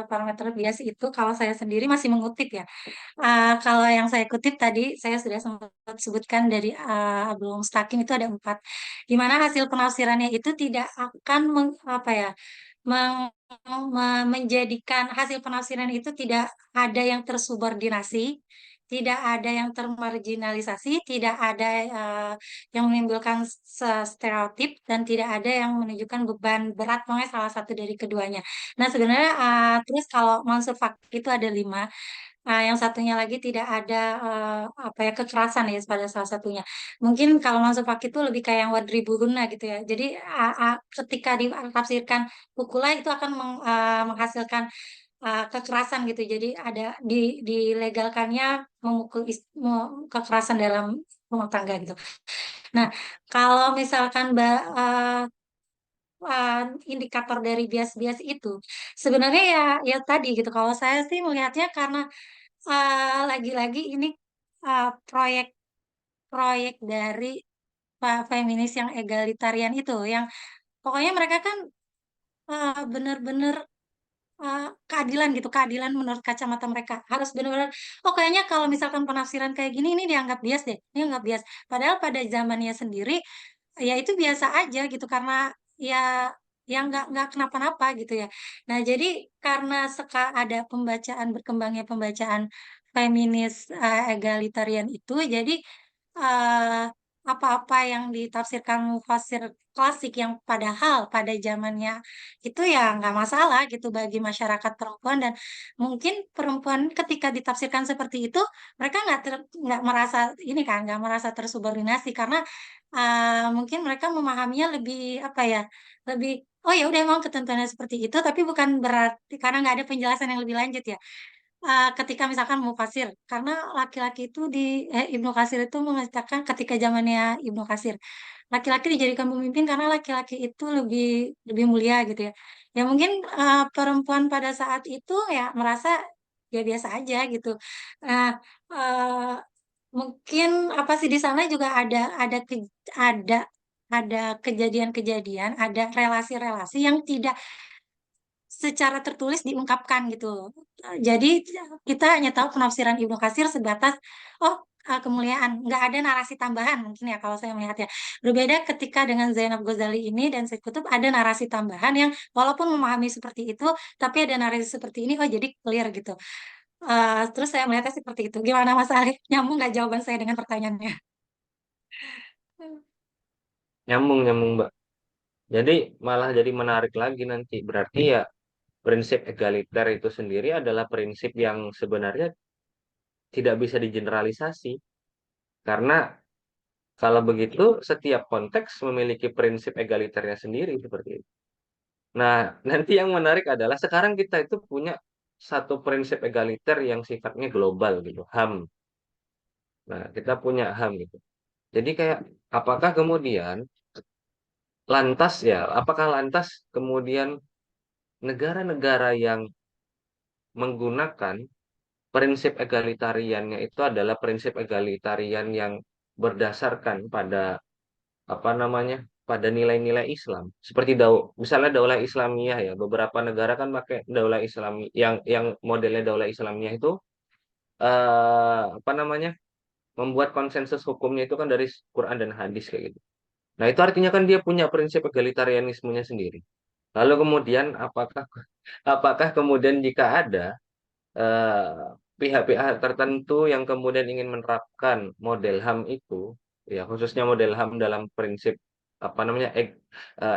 parameter bias itu kalau saya sendiri masih mengutip ya. Kalau yang saya kutip tadi saya sudah sempat sebutkan dari Abdul Mustaqim itu ada 4, di mana hasil penafsirannya itu tidak akan apa ya, menjadikan hasil penafsiran itu tidak ada yang tersubordinasi, tidak ada yang termarginalisasi, tidak ada yang menimbulkan stereotip, dan tidak ada yang menunjukkan beban berat, pokoknya salah satu dari keduanya. Nah sebenarnya terus kalau Mansur Fakih itu ada 5. Yang satunya lagi tidak ada apa ya, kekerasan ya pada salah satunya. Mungkin kalau masuk Fakih itu lebih kayak yang wadribuhunna gitu ya. Jadi ketika ditafsirkan pukulah itu akan menghasilkan kekerasan gitu. Jadi ada dilegalkannya memukul kekerasan dalam rumah tangga gitu. Nah, kalau misalkan uh, indikator dari bias-bias itu sebenarnya ya ya tadi gitu. Kalau saya sih melihatnya karena lagi-lagi ini proyek-proyek dari Pak feminis yang egalitarian itu, yang pokoknya mereka kan benar-benar keadilan gitu, keadilan menurut kacamata mereka harus benar-benar. Oh kayaknya kalau misalkan penafsiran kayak gini ini dianggap bias deh, ini dianggap bias. Padahal pada zamannya sendiri ya itu biasa aja gitu, karena ya yang nggak kenapa-napa gitu ya. Nah jadi karena ada berkembangnya pembacaan feminis egalitarian itu, jadi eh, apa-apa yang ditafsirkan mufasir klasik yang padahal pada zamannya itu ya nggak masalah gitu bagi masyarakat perempuan, dan mungkin perempuan ketika ditafsirkan seperti itu mereka nggak merasa ini kan, nggak merasa tersubordinasi, karena mungkin mereka memahaminya lebih apa ya, lebih oh ya udah emang ketentuannya seperti itu, tapi bukan berarti karena nggak ada penjelasan yang lebih lanjut ya. Ketika misalkan Mufasir, karena laki-laki itu Ibnu Katsir itu mengatakan ketika zamannya Ibnu Katsir, laki-laki dijadikan pemimpin karena laki-laki itu lebih lebih mulia gitu ya. Ya mungkin perempuan pada saat itu ya merasa ya biasa aja gitu. Nah, eh, mungkin apa sih di sana juga ada ada kejadian-kejadian, ada relasi-relasi yang tidak secara tertulis diungkapkan gitu. Jadi kita hanya tahu penafsiran Ibnu Katsir sebatas oh kemuliaan, nggak ada narasi tambahan mungkin ya kalau saya melihatnya. Berbeda ketika dengan Zainab Ghazali ini dan Said Kutub ada narasi tambahan yang walaupun memahami seperti itu, tapi ada narasi seperti ini, oh jadi clear gitu. Terus saya melihatnya seperti itu. Gimana Mas Alif? Nyambung nggak jawaban saya dengan pertanyaannya? Nyambung, nyambung, Mbak. Jadi malah jadi menarik lagi nanti. Berarti ya prinsip egaliter itu sendiri adalah prinsip yang sebenarnya tidak bisa digeneralisasi. Karena kalau begitu, setiap konteks memiliki prinsip egaliternya sendiri seperti itu. Nah, nanti yang menarik adalah sekarang kita itu punya satu prinsip egaliter yang sifatnya global gitu, HAM. Nah, kita punya HAM gitu. Jadi kayak apakah kemudian apakah lantas kemudian negara-negara yang menggunakan prinsip egalitariannya itu adalah prinsip egalitarian yang berdasarkan pada apa namanya, pada nilai-nilai Islam, seperti misalnya Daulah Islamiyah ya, beberapa negara kan pakai Daulah Islami yang modelnya Daulah Islamiyah itu apa namanya, membuat konsensus hukumnya itu kan dari Quran dan hadis kayak gitu. Nah itu artinya kan dia punya prinsip egalitarianismenya sendiri. Lalu kemudian apakah kemudian jika ada pihak-pihak tertentu yang kemudian ingin menerapkan model HAM itu, ya khususnya model HAM dalam prinsip apa namanya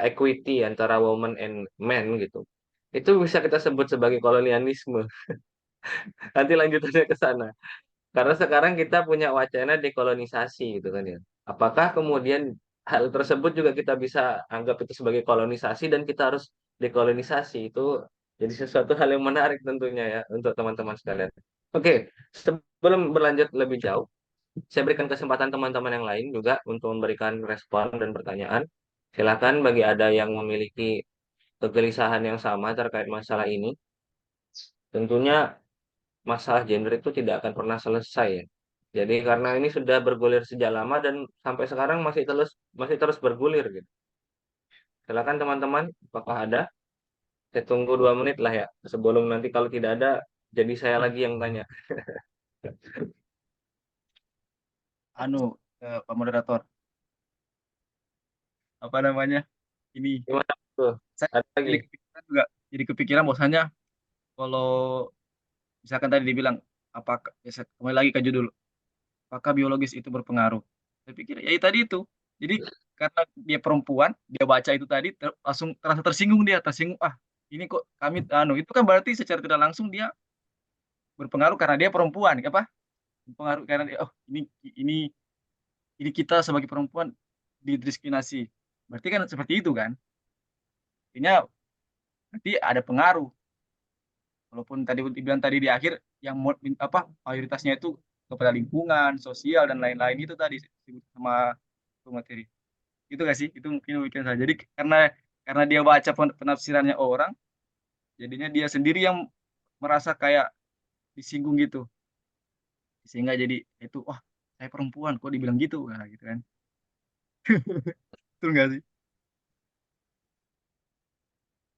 equity antara woman and men gitu, itu bisa kita sebut sebagai kolonialisme. Nanti lanjutannya ke sana. Karena sekarang kita punya wacana dekolonisasi gitu kan ya. Apakah kemudian hal tersebut juga kita bisa anggap itu sebagai kolonisasi dan kita harus dekolonisasi? Itu jadi sesuatu hal yang menarik tentunya ya untuk teman-teman sekalian. Oke, sebelum berlanjut lebih jauh, saya berikan kesempatan teman-teman yang lain juga untuk memberikan respon dan pertanyaan. Silakan bagi ada yang memiliki kegelisahan yang sama terkait masalah ini. Tentunya masalah gender itu tidak akan pernah selesai ya. Jadi karena ini sudah bergulir sejak lama dan sampai sekarang masih terus bergulir gitu. Silakan teman-teman, apakah ada? Saya tunggu 2 menit lah ya, sebelum nanti kalau tidak ada, jadi saya lagi yang tanya. Anu, Pak Moderator, apa namanya? Ini Gimana tuh? saya Ada lagi? jadi kepikiran bahwasanya kalau misalkan tadi dibilang apakah kembali lagi ke judul, apakah biologis itu berpengaruh? Saya pikir ya tadi itu. Jadi karena dia perempuan, dia baca itu tadi langsung terasa tersinggung, ah ini kok kami anu itu kan berarti secara tidak langsung dia berpengaruh karena dia perempuan, apa? Berpengaruh karena dia, oh ini ini kita sebagai perempuan didiskriminasi. Berarti kan seperti itu kan? Artinya berarti ada pengaruh. Walaupun tadi dibilang tadi di akhir yang apa mayoritasnya itu kepada lingkungan, sosial dan lain-lain itu tadi disebut sama materi. Itu gak sih? Itu mungkin weekend saya. Jadi karena dia baca penafsirannya orang, jadinya dia sendiri yang merasa kayak disinggung gitu. Sehingga jadi itu wah, saya perempuan kok dibilang gitu, nah, gitu kan. Betul nggak sih?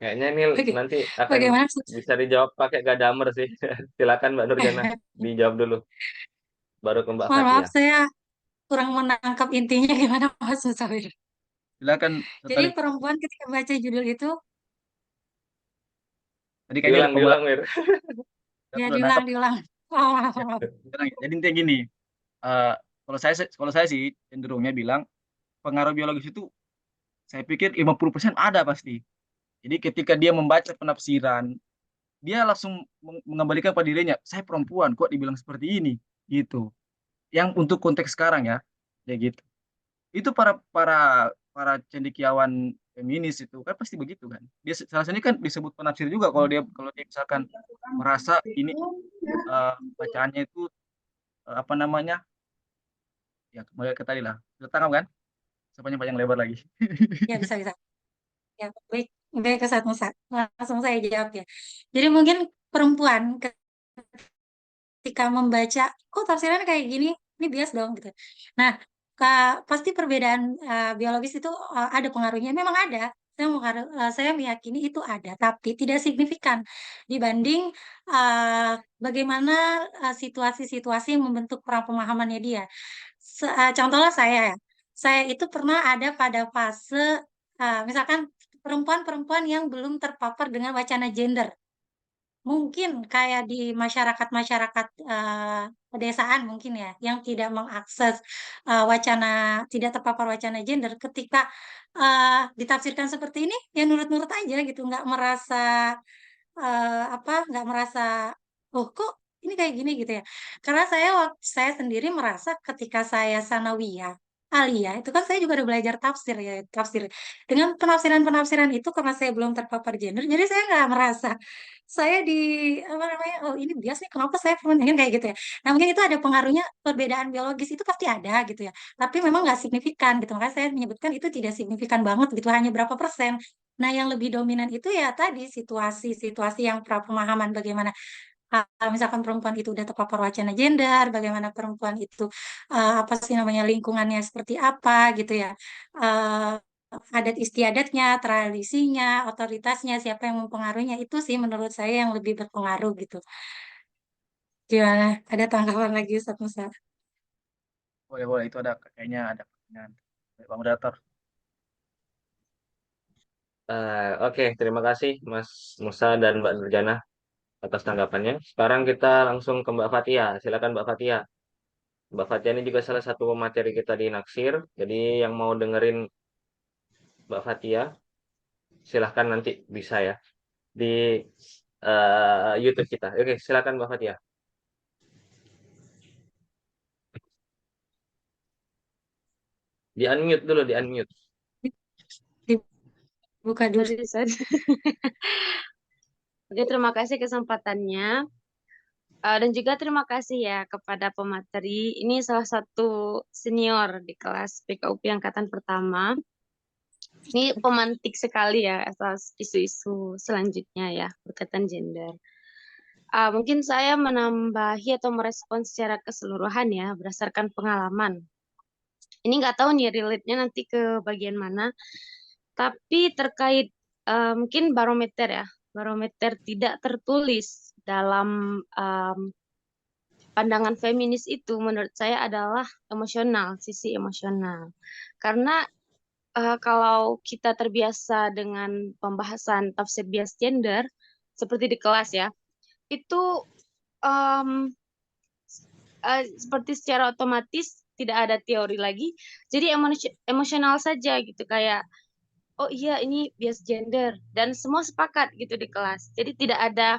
Kayaknya ini Oke, nanti akan bagaimana? bisa dijawab pakai Gadamer sih. Silakan Mbak Nurjana, dijawab dulu, baru ke Mbak Mohon maaf, Fatia. saya kurang menangkap intinya gimana Mas Musawir. Silakan Jadi tadi perempuan ketika baca judul itu, tadi kayaknya ada Diulang, diulang, Mir. saya ya perlu diulang, nangkap. diulang. Maaf, Ya, maaf. jadi intinya gini, eh, kalau saya sih cenderungnya bilang pengaruh biologis itu saya pikir 50% ada pasti. Jadi ketika dia membaca penafsiran, dia langsung mengembalikan pada dirinya, saya perempuan kok dibilang seperti ini, gitu. Yang untuk konteks sekarang ya, ya gitu. Itu para para para cendekiawan feminis itu kan pasti begitu kan. Dia salah satunya kan disebut penafsir juga kalau dia misalkan merasa ini bacaannya itu apa namanya? Ya kembali ke tadi lah. Sudah tangkap kan? Sepanjang panjang lebar lagi. Ya bisa, bisa. Ya, baik. Baik ke satu langsung saya jawab ya. Jadi mungkin perempuan ketika membaca, kok tafsirannya kayak gini, ini bias dong gitu. Nah, pasti perbedaan biologis itu ada pengaruhnya. Memang ada. Saya meyakini itu ada, tapi tidak signifikan dibanding bagaimana situasi-situasi yang membentuk pemahamannya dia. Contohnya saya ya, saya itu pernah ada pada fase misalkan perempuan-perempuan yang belum terpapar dengan wacana gender. Mungkin kayak di masyarakat-masyarakat, pedesaan mungkin ya, yang tidak mengakses, wacana tidak terpapar wacana gender ketika, ditafsirkan seperti ini, ya nurut-nurut aja gitu, nggak merasa, nggak merasa, "Loh kok ini kayak gini?" Gitu ya. Karena saya sendiri merasa ketika saya sanawiyah, aliyah, itu kan saya juga udah belajar tafsir ya, tafsir. Dengan penafsiran-penafsiran itu karena saya belum terpapar gender, jadi saya nggak merasa saya apa namanya, "Oh ini bias nih, kenapa saya permentingin?" Kayak gitu ya. Nah mungkin itu ada pengaruhnya perbedaan biologis itu pasti ada gitu ya, tapi memang nggak signifikan gitu, makanya saya menyebutkan itu tidak signifikan banget gitu, hanya berapa persen. Nah yang lebih dominan itu ya tadi situasi-situasi yang pemahaman bagaimana, misalkan perempuan itu udah terpapar wacana gender, bagaimana perempuan itu, apa sih namanya, lingkungannya seperti apa gitu ya, eee, adat istiadatnya, tradisinya, otoritasnya, siapa yang mempengaruhinya, itu sih menurut saya yang lebih berpengaruh gitu. Gimana? Ada tanggapan lagi Ustaz Musa? Boleh boleh itu ada kayaknya ada pertanyaan. Baik, Pak Moderator. Oke, terima kasih Mas Musa dan Mbak Nurjana atas tanggapannya. Sekarang kita langsung ke Mbak Fatia. Silakan Mbak Fatia. Mbak Fatia ini juga salah satu materi kita di Naksir. Jadi yang mau dengerin Mbak Fatia, silahkan nanti bisa ya di YouTube kita. Oke, silakan Mbak Fatia. Di unmute dulu, di unmute. Dibuka dulu. Ustaz. Oke, terima kasih kesempatannya. Dan juga terima kasih ya kepada pemateri. Ini salah satu senior di kelas PKUP angkatan pertama. Ini pemantik sekali ya atas isu-isu selanjutnya ya berkaitan gender. Mungkin saya menambahi atau merespon secara keseluruhan ya berdasarkan pengalaman. Ini nggak tahu nih relate-nya nanti ke bagian mana. Tapi terkait mungkin barometer ya, barometer tidak tertulis dalam pandangan feminis itu menurut saya adalah emosional, sisi emosional. Karena kalau kita terbiasa dengan pembahasan tafsir bias gender seperti di kelas ya, itu em, seperti secara otomatis tidak ada teori lagi, jadi emosional saja gitu kayak oh iya ini bias gender dan semua sepakat gitu di kelas. Jadi tidak ada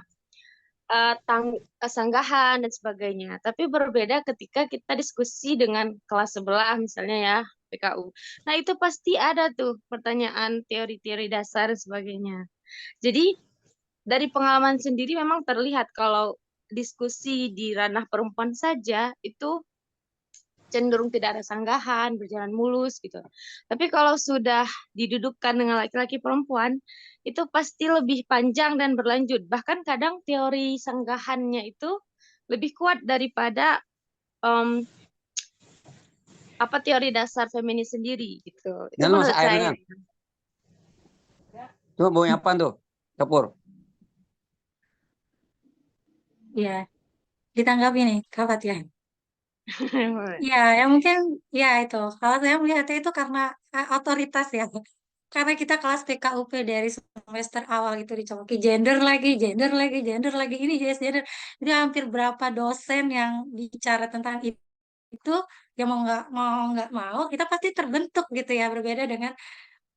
sanggahan dan sebagainya. Tapi berbeda ketika kita diskusi dengan kelas sebelah misalnya ya PKU. Nah itu pasti ada tuh pertanyaan teori-teori dasar dan sebagainya. Jadi dari pengalaman sendiri memang terlihat kalau diskusi di ranah perempuan saja itu cenderung tidak ada sanggahan, berjalan mulus gitu. Tapi kalau sudah didudukkan dengan laki-laki perempuan, itu pasti lebih panjang dan berlanjut. Bahkan kadang teori sanggahannya itu lebih kuat daripada em, apa teori dasar feminis sendiri gitu. Itu Dan lu masak menurut air saya. kan? Coba baunya apa tuh? Dapur. Ya, ditanggapi nih, Kak Fatia. Ya, yang mungkin ya itu. Kalau saya melihatnya itu karena otoritas ya. Karena kita kelas PKUP dari semester awal itu dicokoki gender lagi, gender lagi, gender lagi, ini yes, gender. Jadi hampir berapa dosen yang bicara tentang itu, yang mau nggak mau, kita pasti terbentuk gitu ya. Berbeda dengan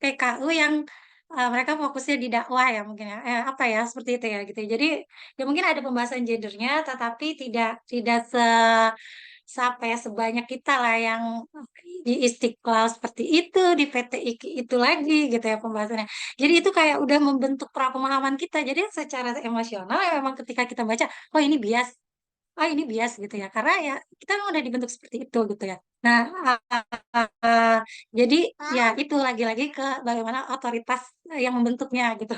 PKU yang mereka fokusnya di dakwah ya mungkin ya. Apa ya seperti itu ya gitu. Jadi ya mungkin ada pembahasan gendernya, tetapi tidak tidak apa ya sebanyak kita lah yang di Istiqlal seperti itu, di PTIK itu lagi gitu ya pembahasannya. Jadi itu kayak udah membentuk pemahaman kita. Jadi secara emosional ya memang ketika kita baca, oh ini bias, oh ini bias gitu ya. Karena ya kita memang udah dibentuk seperti itu gitu ya. Nah, uh, jadi ya itu lagi-lagi ke bagaimana otoritas yang membentuknya gitu.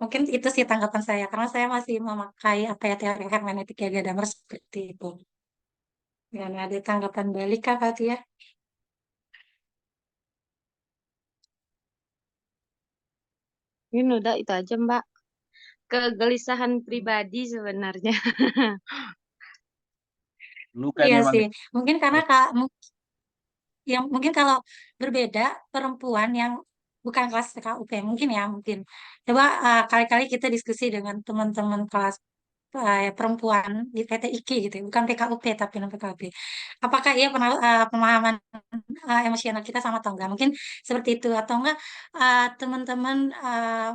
Mungkin itu sih tanggapan saya karena saya masih memakai apa ya teori hermeneutik Gadamer seperti itu. Ya, nah, ada tanggapan balik Kak Fatia? Ini udah itu aja Mbak. Kegelisahan pribadi sebenarnya. Lu kan Iya memang sih, mungkin karena Kak, yang mungkin kalau berbeda perempuan yang bukan kelas KUP mungkin ya mungkin coba kali-kali kita diskusi dengan teman-teman kelas perempuan di PTIK gitu ya, bukan PKUP tapi non PKUP. Apakah ia pernah pemahaman emosional kita sama atau enggak? Mungkin seperti itu atau enggak teman-teman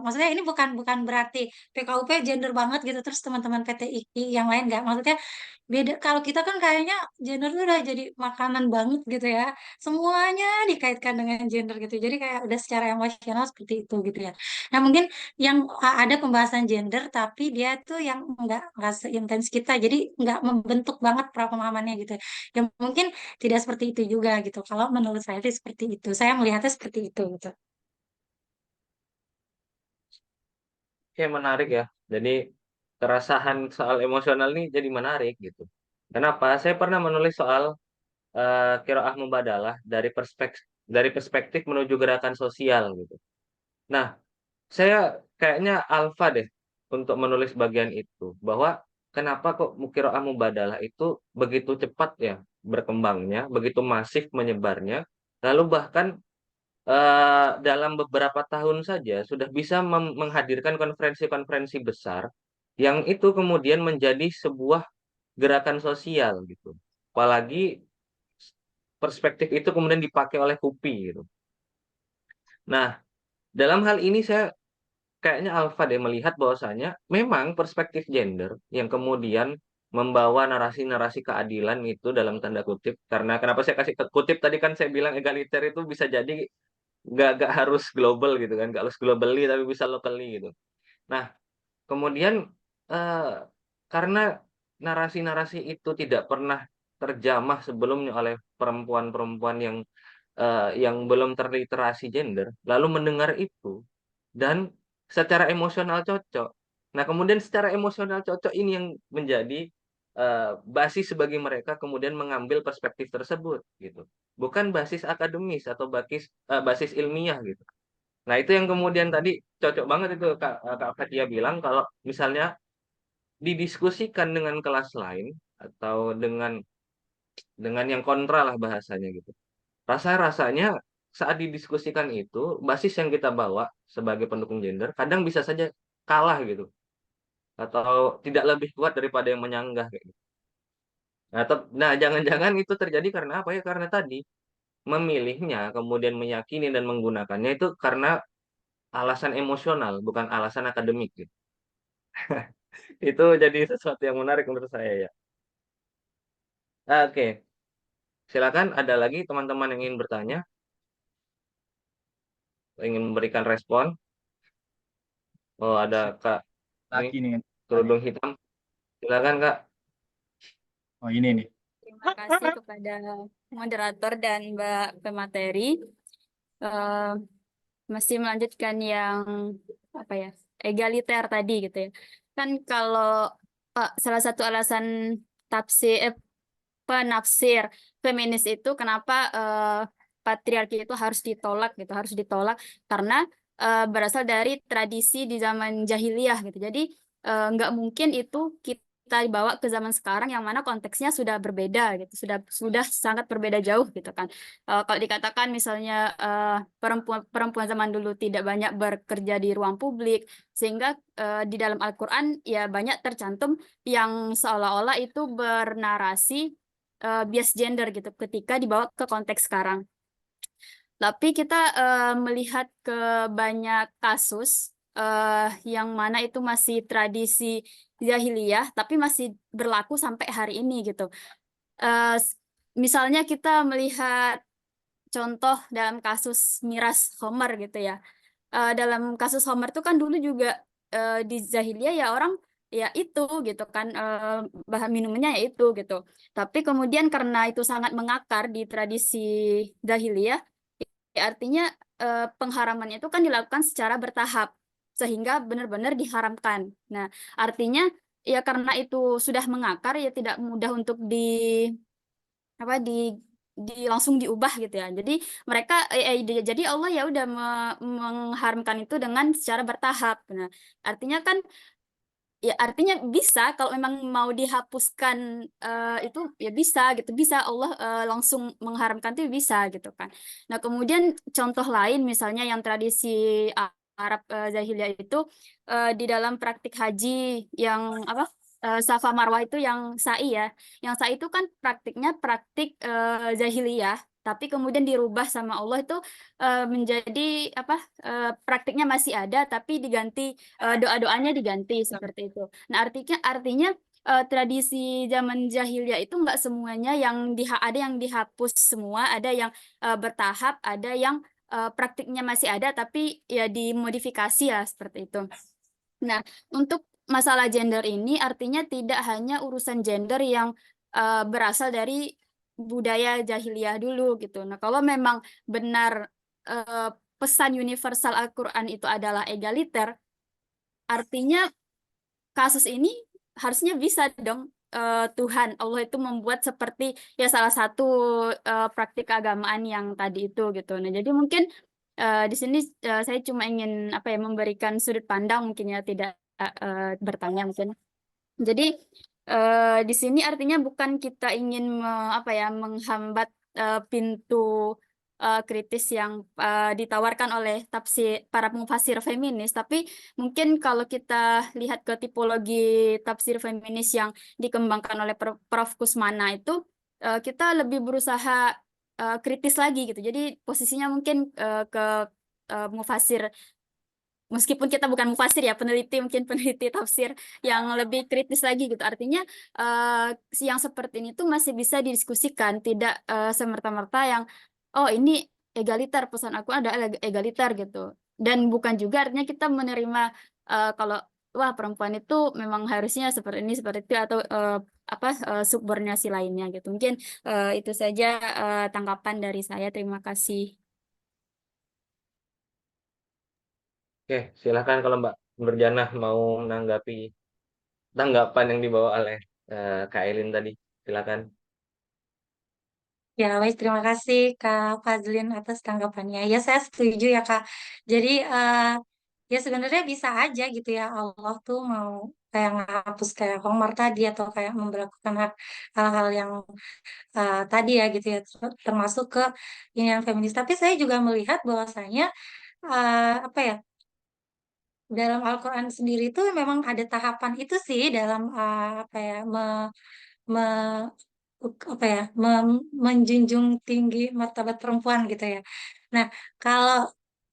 maksudnya ini bukan bukan berarti PKUP gender banget gitu terus teman-teman PTIK yang lain enggak. Maksudnya beda kalau kita kan kayaknya gender tuh udah jadi makanan banget gitu ya. Semuanya dikaitkan dengan gender gitu. Jadi kayak udah secara emosional seperti itu gitu ya. Nah, mungkin yang ada pembahasan gender tapi dia tuh yang enggak seintens kita jadi enggak membentuk banget pemahamannya gitu ya mungkin tidak seperti itu juga gitu kalau menurut saya sih seperti itu saya melihatnya seperti itu gitu. Ya menarik ya. Jadi keresahan soal emosional ini jadi menarik gitu. Kenapa? Saya pernah menulis soal qiraah mubadalah dari perspektif menuju gerakan sosial gitu. Nah, saya kayaknya alfa deh untuk menulis bagian itu bahwa kenapa kok qiraah mubadalah itu begitu cepat ya berkembangnya, begitu masif menyebarnya, lalu bahkan dalam beberapa tahun saja sudah bisa menghadirkan konferensi-konferensi besar yang itu kemudian menjadi sebuah gerakan sosial gitu. Apalagi perspektif itu kemudian dipakai oleh KUPI gitu. Nah, dalam hal ini saya kayaknya Alfa deh melihat bahwasanya memang perspektif gender yang kemudian membawa narasi-narasi keadilan itu dalam tanda kutip karena kenapa saya kasih kutip tadi kan saya bilang egaliter itu bisa jadi nggak harus global gitu kan nggak harus globally tapi bisa locally gitu. Nah kemudian eh, karena narasi-narasi itu tidak pernah terjamah sebelumnya oleh perempuan-perempuan yang belum terliterasi gender lalu mendengar itu dan secara emosional cocok. Nah, kemudian secara emosional cocok ini yang menjadi basis bagi mereka kemudian mengambil perspektif tersebut gitu. Bukan basis akademis atau basis ilmiah gitu. Nah, itu yang kemudian tadi cocok banget itu Kak Fatia bilang kalau misalnya didiskusikan dengan kelas lain atau dengan yang kontra lah bahasanya gitu. Rasanya saat didiskusikan itu basis yang kita bawa sebagai pendukung gender kadang bisa saja kalah gitu atau tidak lebih kuat daripada yang menyanggah kayak gitu. Nah, jangan-jangan itu terjadi karena apa ya? Karena tadi memilihnya, kemudian meyakini dan menggunakannya itu karena alasan emosional, bukan alasan akademik gitu. Itu jadi sesuatu yang menarik menurut saya ya. Oke, silakan ada lagi teman-teman yang ingin bertanya, ingin memberikan respon. Oh, ada Kak ini Laki nih. kerudung hitam. Silakan Kak. Oh ini nih. Terima kasih kepada moderator dan Mbak pemateri. Eh, Masih melanjutkan yang apa ya, egaliter tadi gitu ya. Kan kalau salah satu alasan tafsir penafsir feminis itu kenapa patriarki itu harus ditolak gitu, harus ditolak karena berasal dari tradisi di zaman jahiliyah gitu. Jadi nggak mungkin itu kita dibawa ke zaman sekarang yang mana konteksnya sudah berbeda gitu, sudah sangat berbeda jauh gitu kan. Kalau dikatakan misalnya perempuan perempuan zaman dulu tidak banyak bekerja di ruang publik, sehingga di dalam Al-Quran ya banyak tercantum yang seolah-olah itu bernarasi bias gender gitu ketika dibawa ke konteks sekarang. Tapi kita melihat ke banyak kasus yang mana itu masih tradisi jahiliyah, tapi masih berlaku sampai hari ini gitu. Eh, Misalnya kita melihat contoh dalam kasus miras Homer gitu ya. Dalam kasus Homer itu kan dulu juga di jahiliyah ya orang ya itu gitu kan bahan minumnya ya itu gitu. Tapi kemudian karena itu sangat mengakar di tradisi jahiliyah, ya artinya pengharamannya itu kan dilakukan secara bertahap sehingga benar-benar diharamkan. Nah, artinya ya karena itu sudah mengakar ya tidak mudah untuk apa langsung diubah gitu ya. Jadi mereka jadi Allah ya udah mengharamkan itu dengan secara bertahap. Nah, artinya kan ya artinya bisa kalau memang mau dihapuskan itu ya bisa gitu. Bisa Allah langsung mengharamkan itu bisa gitu kan. Nah, kemudian contoh lain misalnya yang tradisi Arab jahiliyah itu di dalam praktik haji yang apa Safa Marwah itu yang sa'i ya. Yang sa'i itu kan praktiknya praktik jahiliyah, tapi kemudian dirubah sama Allah itu menjadi apa praktiknya masih ada tapi diganti doa-doanya diganti seperti itu. Nah, artinya tradisi zaman jahiliyah itu nggak semuanya yang ada yang dihapus semua, ada yang bertahap, ada yang praktiknya masih ada tapi ya dimodifikasi ya seperti itu. Nah, untuk masalah gender ini artinya tidak hanya urusan gender yang berasal dari budaya jahiliyah dulu gitu. Nah, kalau memang benar eh, pesan universal Al-Quran itu adalah egaliter, artinya kasus ini harusnya bisa dong Tuhan Allah itu membuat seperti ya salah satu praktik keagamaan yang tadi itu gitu. Nah, jadi mungkin di sini saya cuma ingin apa ya memberikan sudut pandang mungkin ya tidak bertanya mungkin. Jadi di sini artinya bukan kita ingin apa ya menghambat pintu kritis yang ditawarkan oleh para pemufasir feminis, tapi mungkin kalau kita lihat ke tipologi tafsir feminis yang dikembangkan oleh Prof. Kusmana itu kita lebih berusaha kritis lagi gitu. Jadi posisinya mungkin ke mufasir meskipun kita bukan mufasir ya peneliti mungkin peneliti tafsir yang lebih kritis lagi gitu artinya yang seperti ini tuh masih bisa didiskusikan tidak semerta-merta yang oh ini egaliter pesan aku ada egaliter gitu dan bukan juga artinya kita menerima kalau wah perempuan itu memang harusnya seperti ini seperti itu atau apa subordinasi lainnya gitu mungkin itu saja tanggapan dari saya terima kasih. Oke, silakan kalau Mbak Nurjana mau menanggapi tanggapan yang dibawa oleh Kak Elin tadi. Silakan. Ya, baik. Terima kasih Kak Fazlin atas tanggapannya. Ya, saya setuju ya Kak. Jadi, ya sebenarnya bisa aja gitu ya Allah tuh mau kayak ngapus kayak Homer tadi atau kayak memperlakukan hal-hal yang tadi ya gitu ya, termasuk ke ini yang feminis. Tapi saya juga melihat bahwasanya apa ya, dalam Al-Quran sendiri itu memang ada tahapan itu sih dalam apa ya, me- apa ya, menjunjung tinggi martabat perempuan gitu ya. Nah, kalau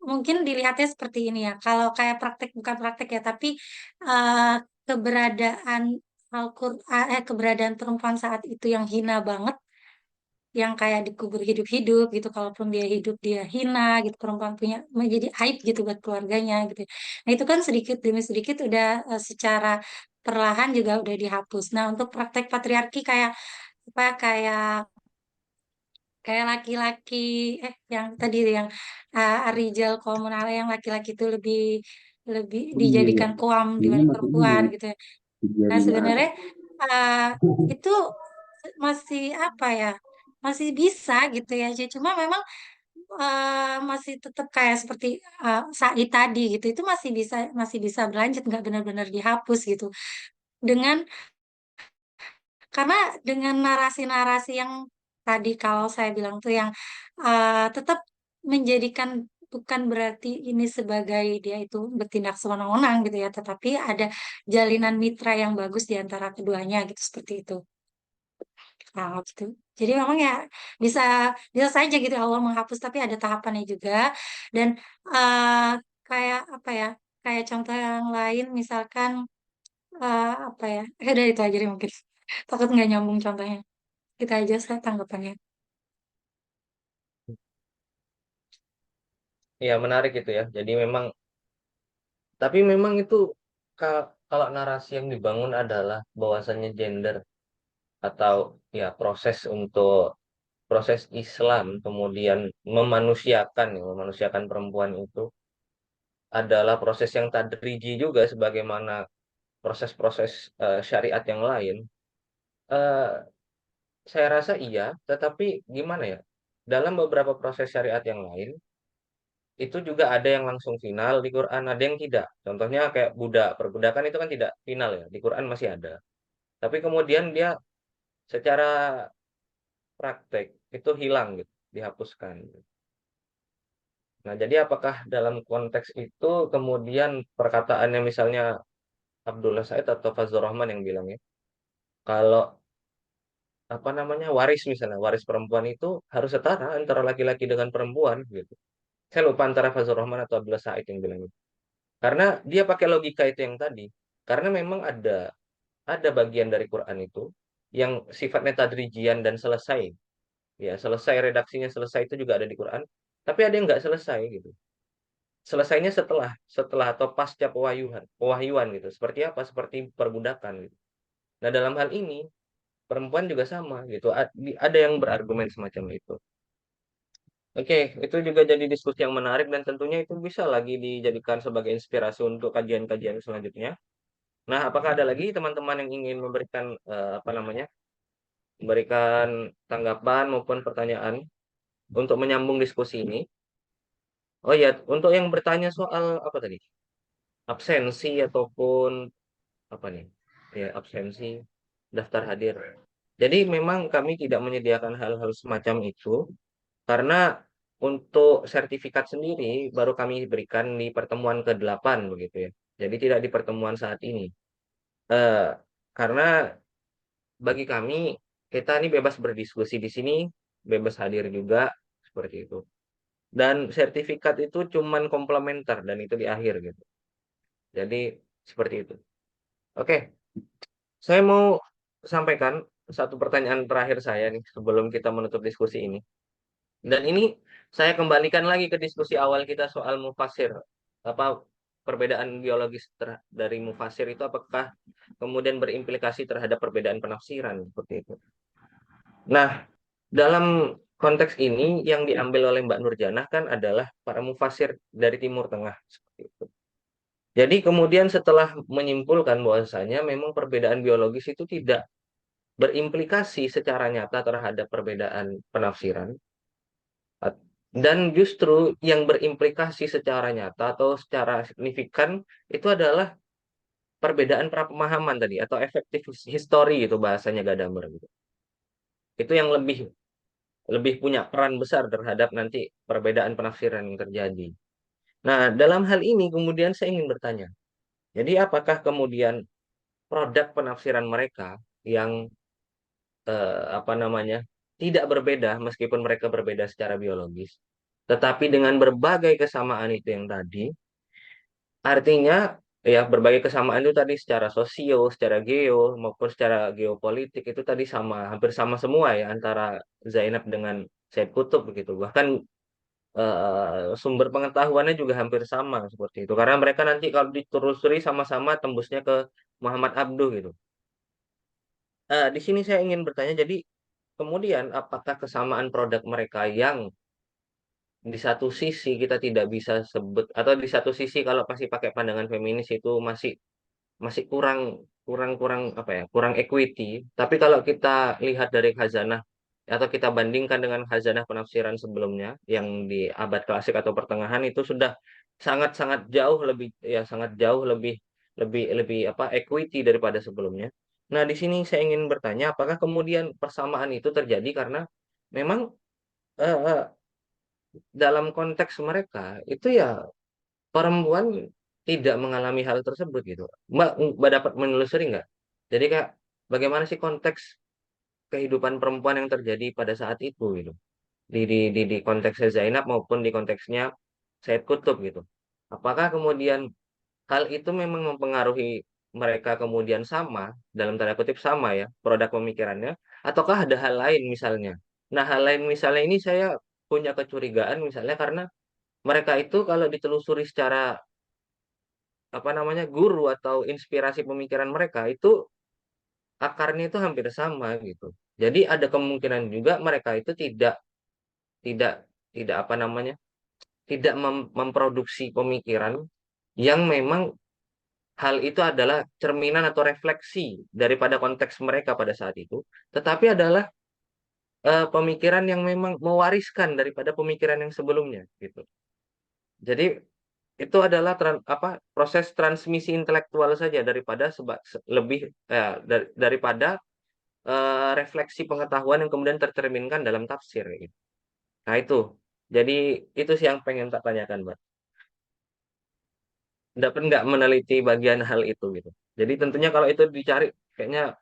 mungkin dilihatnya seperti ini ya, kalau kayak praktek bukan praktek ya, tapi eh, keberadaan Al-Quran, keberadaan perempuan saat itu yang hina banget, yang kayak dikubur hidup-hidup gitu, kalaupun dia hidup dia hina gitu, perempuan punya menjadi aib gitu buat keluarganya gitu. Nah itu kan sedikit demi sedikit udah secara perlahan juga udah dihapus. Nah untuk praktek patriarki kayak apa, kayak laki-laki, yang tadi yang Arijal komunal, yang laki-laki itu lebih lebih Iya, iya. dijadikan koam Kayaknya dibanding maksudnya perempuan yang gitu ya. Nah, terjadinya ada. sebenarnya uh, itu masih apa ya? Masih bisa gitu ya. Cuma memang masih tetap kayak seperti Said tadi gitu. Itu masih bisa berlanjut, nggak benar-benar dihapus gitu. Dengan karena dengan narasi-narasi yang tadi kalau saya bilang tuh yang tetap menjadikan, bukan berarti ini sebagai dia itu bertindak sewenang-wenang gitu ya, tetapi ada jalinan mitra yang bagus di antara keduanya gitu, seperti itu. Nah, gitu. Jadi memang ya bisa bisa saja gitu Allah menghapus, tapi ada tahapannya juga. Dan eh, kayak apa ya? Kayak contoh yang lain, misalkan apa ya? Udah itu aja deh mungkin. Takut nggak nyambung contohnya. Kita aja saya tanggapannya. Ya menarik itu ya. Jadi memang, tapi memang itu kalau narasi yang dibangun adalah bahwasannya gender atau ya proses Islam kemudian memanusiakan perempuan itu adalah proses yang tadriji juga sebagaimana proses-proses syariat yang lain. Eh, saya rasa iya, tetapi gimana ya? Dalam beberapa proses syariat yang lain itu juga ada yang langsung final di Quran, ada yang tidak. Contohnya kayak budak, perbudakan itu kan tidak final ya, di Quran masih ada. Tapi kemudian dia secara praktek itu hilang gitu, dihapuskan. Nah, jadi apakah dalam konteks itu kemudian perkataannya misalnya Abdullah Said atau Fazlur Rahman yang bilang ya, kalau apa namanya waris misalnya, waris perempuan itu harus setara antara laki-laki dengan perempuan gitu. Saya lupa antara Fazlur Rahman atau Abdullah Said yang bilang itu. Karena dia pakai logika itu yang tadi. Karena memang ada bagian dari Quran itu yang sifatnya tadrijian dan selesai. Ya, selesai redaksinya selesai itu juga ada di Quran. Tapi ada yang nggak selesai gitu. Selesainya setelah setelah atau pasca pewahyuan gitu. Seperti apa? Seperti perbudakan gitu. Nah, dalam hal ini perempuan juga sama gitu. Ada yang berargumen semacam itu. Oke, itu juga jadi diskusi yang menarik dan tentunya itu bisa lagi dijadikan sebagai inspirasi untuk kajian-kajian selanjutnya. Nah, apakah ada lagi teman-teman yang ingin memberikan apa namanya, memberikan tanggapan maupun pertanyaan untuk menyambung diskusi ini? Oh ya, untuk yang bertanya soal apa tadi? Absensi ataupun apa nih? Ya, absensi, daftar hadir. Jadi memang kami tidak menyediakan hal-hal semacam itu karena untuk sertifikat sendiri baru kami berikan di pertemuan ke-8 begitu ya. Jadi tidak di pertemuan saat ini. Eh, karena bagi kami kita ini bebas berdiskusi di sini, bebas hadir juga seperti itu. Dan sertifikat itu cuman komplementer dan itu di akhir gitu. Jadi seperti itu. Oke, saya mau sampaikan satu pertanyaan terakhir saya nih sebelum kita menutup diskusi ini. Dan ini saya kembalikan lagi ke diskusi awal kita soal mufasir. Apa perbedaan biologis dari mufasir itu apakah kemudian berimplikasi terhadap perbedaan penafsiran seperti itu. Nah, dalam konteks ini yang diambil oleh Mbak Nurjanah kan adalah para mufasir dari Timur Tengah seperti itu. Jadi kemudian setelah menyimpulkan bahwasanya memang perbedaan biologis itu tidak berimplikasi secara nyata terhadap perbedaan penafsiran, dan justru yang berimplikasi secara nyata atau secara signifikan itu adalah perbedaan prapemahaman tadi atau efektif history itu bahasanya Gadamer gitu. Itu yang lebih lebih punya peran besar terhadap nanti perbedaan penafsiran yang terjadi. Nah, dalam hal ini kemudian saya ingin bertanya. Jadi apakah kemudian produk penafsiran mereka yang apa namanya tidak berbeda meskipun mereka berbeda secara biologis, tetapi dengan berbagai kesamaan itu yang tadi, artinya ya berbagai kesamaan itu tadi secara sosio, secara geo maupun secara geopolitik itu tadi sama, hampir sama semua ya antara Zainab dengan Said Kutub begitu. Bahkan sumber pengetahuannya juga hampir sama seperti itu. Karena mereka nanti kalau ditelusuri sama-sama tembusnya ke Muhammad Abduh gitu. Di sini saya ingin bertanya, jadi kemudian apakah kesamaan produk mereka yang di satu sisi kita tidak bisa sebut, atau di satu sisi kalau masih pakai pandangan feminis itu masih masih kurang kurang kurang apa ya kurang equity, tapi kalau kita lihat dari khazanah atau kita bandingkan dengan khazanah penafsiran sebelumnya yang di abad klasik atau pertengahan itu sudah sangat-sangat jauh lebih ya sangat jauh lebih lebih lebih apa equity daripada sebelumnya. Nah, di sini saya ingin bertanya apakah kemudian persamaan itu terjadi karena memang eh, eh, dalam konteks mereka itu ya perempuan tidak mengalami hal tersebut gitu. Mbak dapat menelusuri nggak? Jadi kayak bagaimana sih konteks kehidupan perempuan yang terjadi pada saat itu gitu. Di konteksnya Zainab maupun di konteksnya Said Kutub gitu. Apakah kemudian hal itu memang mempengaruhi mereka kemudian sama, dalam tanda kutip sama ya, produk pemikirannya, ataukah ada hal lain misalnya? Nah, hal lain misalnya ini saya punya kecurigaan misalnya karena mereka itu kalau ditelusuri secara apa namanya guru atau inspirasi pemikiran mereka itu akarnya itu hampir sama gitu. Jadi ada kemungkinan juga mereka itu tidak tidak apa namanya tidak memproduksi pemikiran yang memang hal itu adalah cerminan atau refleksi daripada konteks mereka pada saat itu, tetapi adalah pemikiran yang memang mewariskan daripada pemikiran yang sebelumnya gitu. Jadi itu adalah proses transmisi intelektual saja daripada lebih daripada refleksi pengetahuan yang kemudian tercerminkan dalam tafsir gitu. Nah, itu. Jadi itu sih yang pengen tak tanyakan, Mbak. Dapat nggak meneliti bagian hal itu gitu. Jadi tentunya kalau itu dicari kayaknya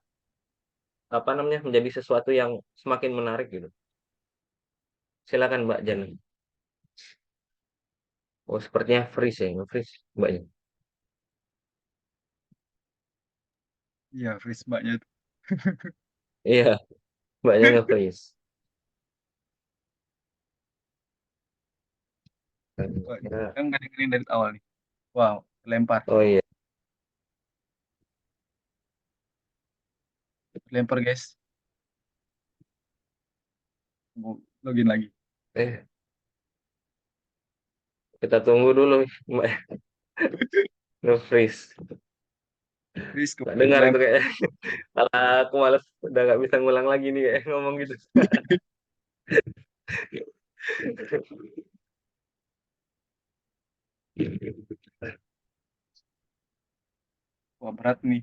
apa namanya menjadi sesuatu yang semakin menarik gitu. Silakan Mbak Jan. Oh, sepertinya freeze ya, nge-freeze Mbaknya. Iya, freeze mbaknya itu. Iya, Mbaknya nge-freeze. Wah, Ya. kan nggak dengerin dari awal nih. Wow, lempar, Oh iya. lempar guys. Login lagi. Eh, kita tunggu dulu Mbak. Nge-freeze. Freeze Nggak kemudian dengar itu lempar. kayak. Kalau aku males udah nggak bisa ngulang lagi nih kayak ngomong gitu. Wah, berat nih.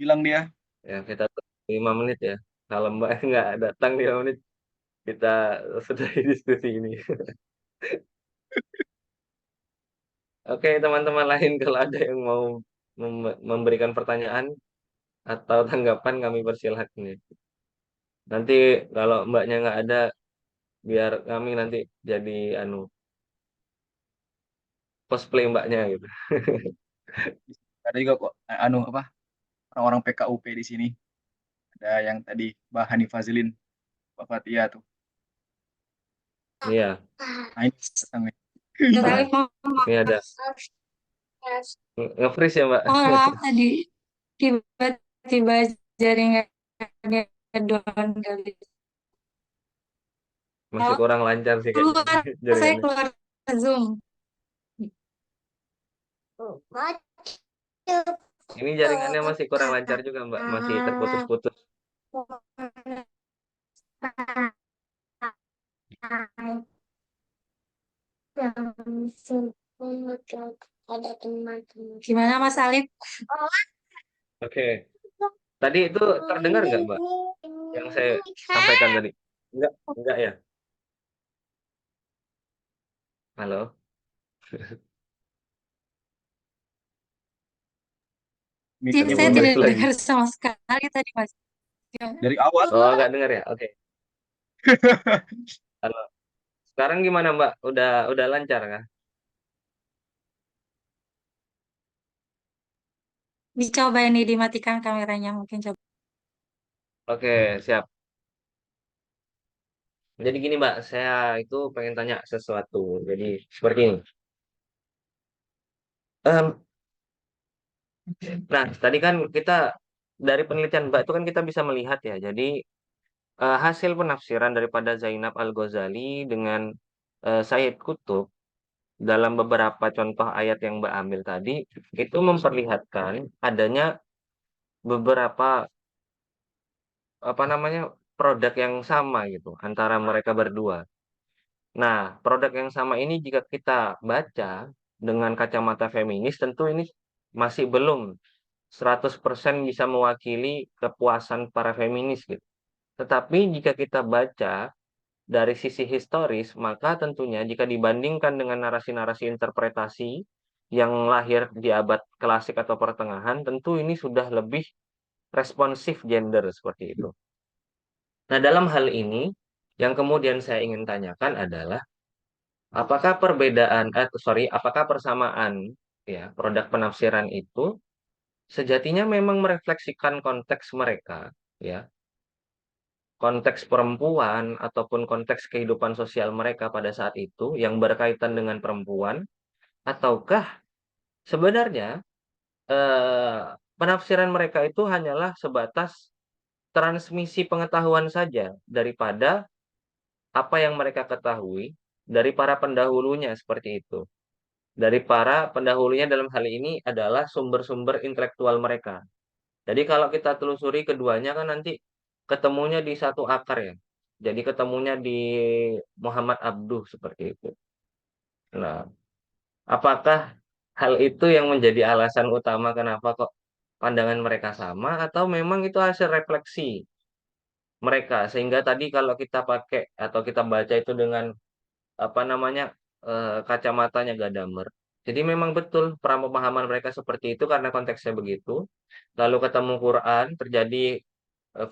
Hilang dia. Ya, kita tunggu 5 menit ya. Kalau Mbak nggak datang 5 menit, kita sudahi diskusi ini. Oke, teman-teman lain kalau ada yang mau memberikan pertanyaan atau tanggapan kami persilahkan ya. Nanti kalau Mbaknya nggak ada, biar kami nanti jadi cosplay Mbaknya gitu. Ada juga kok anu apa orang-orang PKUP di sini. Ada yang tadi Mbak Hani Fazlin, Mbak Fatia tuh. Iya, Nah ini datang nih. Tapi ini ada nge-freeze ya Mbak. maaf tadi tiba-tiba jaringannya down kali. Masih kurang lancar sih kayaknya Keluar, saya jaringannya. keluar Zoom. Ini jaringannya masih kurang lancar juga, Mbak. Masih terputus-putus. Gimana Mas Alif? Oke. Tadi itu terdengar nggak, Mbak? Yang saya sampaikan tadi? Enggak ya? Halo? Misalnya Saya Coba tidak balik lagi. dengar sama sekali tadi Mas. dari awal. Oh, nggak dengar ya? Oke. Halo. Sekarang gimana, Mbak? Udah lancar kah? Dicoba ini dimatikan kameranya mungkin coba. Oke, siap. Jadi gini, Mbak, saya itu pengen tanya sesuatu. Jadi seperti ini. Em, nah, tadi kan kita dari penelitian Mbak itu kan kita bisa melihat ya. Jadi hasil penafsiran daripada Zainab Al-Ghazali dengan Sayyid Qutb dalam beberapa contoh ayat yang Mbak ambil tadi itu memperlihatkan adanya beberapa apa namanya produk yang sama gitu antara mereka berdua. Nah, produk yang sama ini jika kita baca dengan kacamata feminis tentu ini masih belum 100% bisa mewakili kepuasan para feminis gitu. Tetapi jika kita baca dari sisi historis, maka tentunya jika dibandingkan dengan narasi-narasi interpretasi yang lahir di abad klasik atau pertengahan, tentu ini sudah lebih responsif gender seperti itu. Nah, dalam hal ini, yang kemudian saya ingin tanyakan adalah, apakah apakah persamaan ya produk penafsiran itu sejatinya memang merefleksikan konteks mereka, ya, konteks perempuan ataupun konteks kehidupan sosial mereka pada saat itu yang berkaitan dengan perempuan, ataukah sebenarnya eh, penafsiran mereka itu hanyalah sebatas transmisi pengetahuan saja daripada apa yang mereka ketahui dari para pendahulunya seperti itu. Dari para pendahulunya dalam hal ini adalah sumber-sumber intelektual mereka. Jadi kalau kita telusuri keduanya kan nanti ketemunya di satu akar ya. Jadi ketemunya di Muhammad Abduh seperti itu. Nah, apakah hal itu yang menjadi alasan utama kenapa kok pandangan mereka sama atau memang itu hasil refleksi mereka sehingga tadi kalau kita pakai atau kita baca itu dengan apa namanya kacamatanya Gadamer. Jadi memang betul pemahaman mereka seperti itu karena konteksnya begitu. Lalu ketemu Quran, terjadi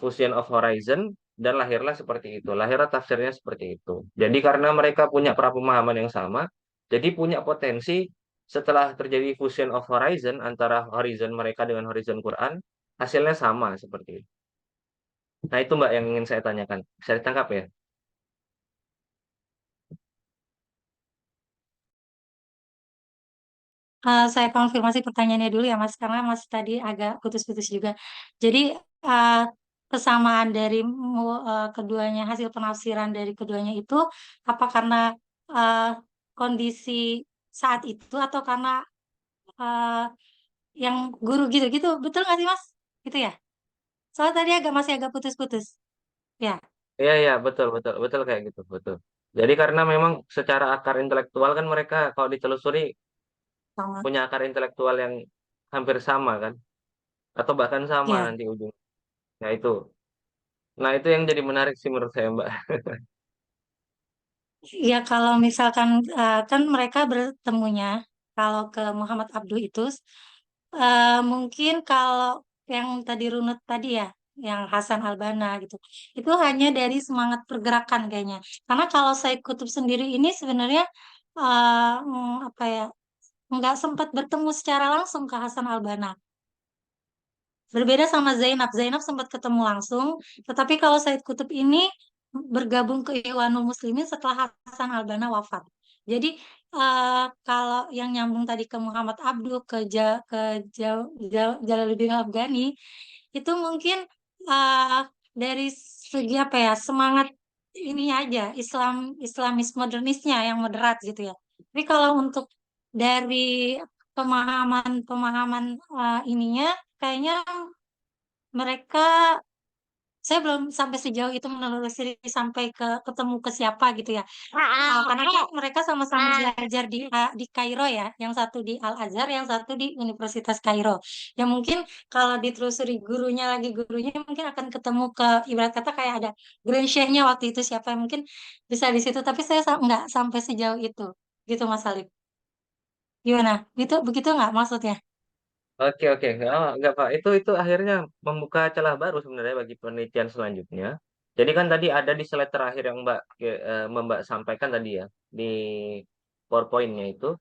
fusion of horizon dan lahirlah seperti itu. Lahirlah tafsirnya seperti itu. Jadi karena mereka punya pemahaman yang sama, jadi punya potensi setelah terjadi fusion of horizon antara horizon mereka dengan horizon Quran, hasilnya sama seperti itu. Nah, itu Mbak yang ingin saya tanyakan. Bisa ditangkap ya? Saya konfirmasi pertanyaannya dulu ya Mas, karena Mas tadi agak putus-putus juga. Jadi kesamaan dari keduanya, hasil penafsiran dari keduanya itu apa karena eh, kondisi saat itu atau karena eh, yang guru gitu-gitu, betul nggak sih Mas? Gitu ya? Soalnya tadi masih agak putus-putus. Ya, Iya, iya, betul, betul, betul kayak gitu, betul. Jadi karena memang secara akar intelektual kan mereka kalau ditelusuri sama. punya akar intelektual yang hampir sama kan, atau bahkan sama Ya, nanti ujung. Nah itu, nah itu yang jadi menarik sih menurut saya Mbak. ya kalau misalkan kan mereka bertemunya kalau ke Muhammad Abduh itu mungkin kalau yang tadi runut tadi ya, yang Hasan Albana gitu, itu hanya dari semangat pergerakan kayaknya. Karena kalau Said Kutub sendiri ini sebenarnya apa ya, nggak sempat bertemu secara langsung ke Hasan Albana. Berbeda sama Zainab. Zainab sempat ketemu langsung, tetapi kalau Said Kutub ini bergabung ke Ikhwanul Muslimin setelah Hasan Albana wafat. Jadi kalau yang nyambung tadi ke Muhammad Abduh, Jalaluddin Afghani, itu mungkin eh, dari segi apa ya, semangat ini aja, Islamis modernisnya yang moderat gitu ya. Tapi kalau untuk dari pemahaman ininya kayaknya mereka, saya belum sampai sejauh itu menelusuri sampai ketemu ke siapa gitu ya. Karena kan mereka sama-sama belajar di Kairo ya, yang satu di Al Azhar, yang satu di Universitas Kairo. Ya mungkin kalau ditelusuri gurunya mungkin akan ketemu ke, ibarat kata kayak ada grand sheikh-nya waktu itu siapa, mungkin bisa di situ. Tapi saya nggak sampai sejauh itu, gitu Mas Alif. Gimana? Begitu nggak maksudnya? Oke, oke. Enggak, Pak. Itu akhirnya membuka celah baru sebenarnya bagi penelitian selanjutnya. Jadi kan tadi ada di slide terakhir yang Mbak sampaikan tadi ya, di PowerPoint-nya itu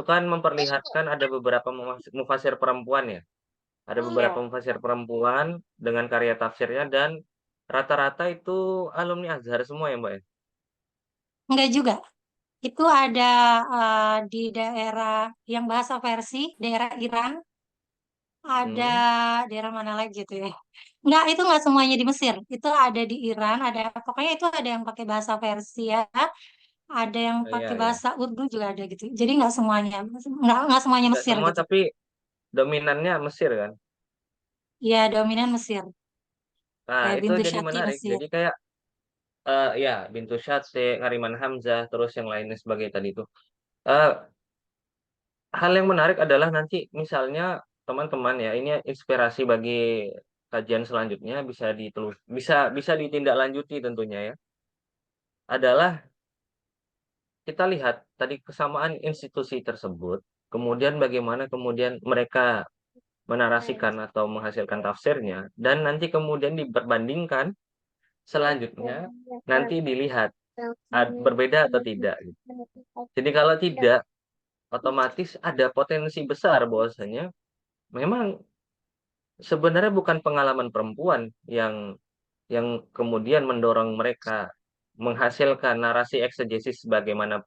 kan memperlihatkan ada beberapa mufasir perempuan ya. Ada beberapa mufasir perempuan dengan karya tafsirnya dan rata-rata itu alumni Azhar semua ya, Mbak ya? Enggak juga. Itu ada di daerah yang bahasa versi, daerah Iran, ada Hmm, daerah mana lagi gitu ya. Itu enggak semuanya di Mesir. Itu ada di Iran, pokoknya itu ada yang pakai bahasa versi ya, ada yang oh, pakai iya, ya. bahasa Urdu juga ada gitu. Jadi enggak semuanya Enggak Mesir semua gitu. tapi dominannya Mesir kan? Ya dominan Mesir. Nah, Kayak itu Bintu jadi Syati menarik. Mesir. Jadi kayak ya Bintu Syatse, Ngariman Hamzah, terus yang lainnya sebagai tadi itu. Eh, Hal yang menarik adalah nanti misalnya teman-teman ya, ini inspirasi bagi kajian selanjutnya bisa bisa ditindaklanjuti tentunya ya. Adalah kita lihat tadi kesamaan institusi tersebut, kemudian bagaimana kemudian mereka menarasikan atau menghasilkan tafsirnya, dan nanti kemudian diperbandingkan selanjutnya, nanti dilihat berbeda atau tidak, gitu. Jadi kalau tidak, otomatis ada potensi besar bahwasanya memang sebenarnya bukan pengalaman perempuan yang kemudian mendorong mereka menghasilkan narasi eksegesis sebagaimana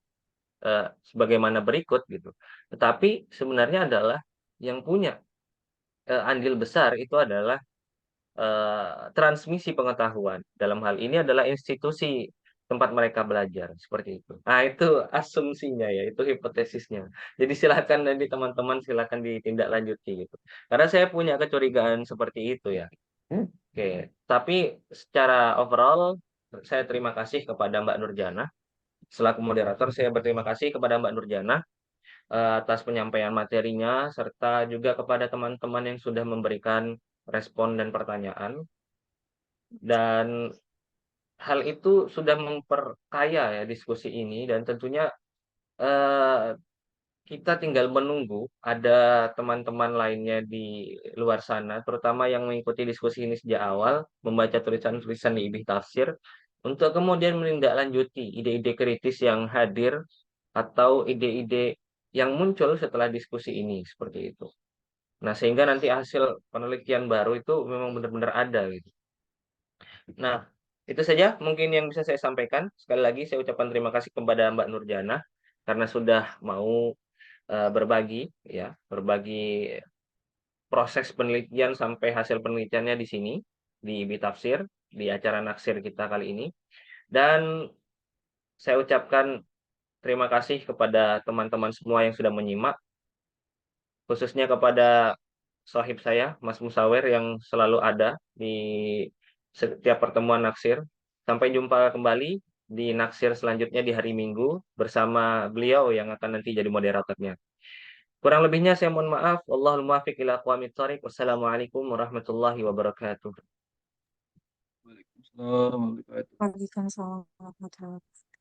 berikut gitu. Tetapi sebenarnya adalah yang punya andil besar itu adalah transmisi pengetahuan. Dalam hal ini adalah institusi tempat mereka belajar seperti itu. Nah, itu asumsinya ya, itu hipotesisnya. Jadi silakan nanti teman-teman silakan ditindaklanjuti gitu. Karena saya punya kecurigaan seperti itu ya. Oke, tapi secara overall saya terima kasih kepada Mbak Nurjana. Selaku moderator, saya berterima kasih kepada Mbak Nurjana atas penyampaian materinya, serta juga kepada teman-teman yang sudah memberikan respon dan pertanyaan. Dan hal itu sudah memperkaya ya diskusi ini, dan tentunya eh, kita tinggal menunggu ada teman-teman lainnya di luar sana, terutama yang mengikuti diskusi ini sejak awal, membaca tulisan-tulisan di Ibih Tafsir, untuk kemudian menindaklanjuti ide-ide kritis yang hadir atau ide-ide yang muncul setelah diskusi ini, seperti itu. Nah, sehingga nanti hasil penelitian baru itu memang benar-benar ada gitu. Nah, itu saja mungkin yang bisa saya sampaikan. Sekali lagi saya ucapkan terima kasih kepada Mbak Nurjana karena sudah mau berbagi ya, berbagi proses penelitian sampai hasil penelitiannya di sini di Bitafsir di acara naksir kita kali ini. Dan saya ucapkan terima kasih kepada teman-teman semua yang sudah menyimak, khususnya kepada sahib saya Mas Musawer yang selalu ada di setiap pertemuan naksir. Sampai jumpa kembali di naksir selanjutnya di hari Minggu bersama beliau yang akan nanti jadi moderatornya. Kurang lebihnya saya mohon maaf. Wallahul muwaffiq ila aqwamit thoriq. Wassalamualaikum warahmatullahi wabarakatuh. Waalaikumsalam warahmatullahi wabarakatuh. Waalaikumsalam warahmatullahi wabarakatuh.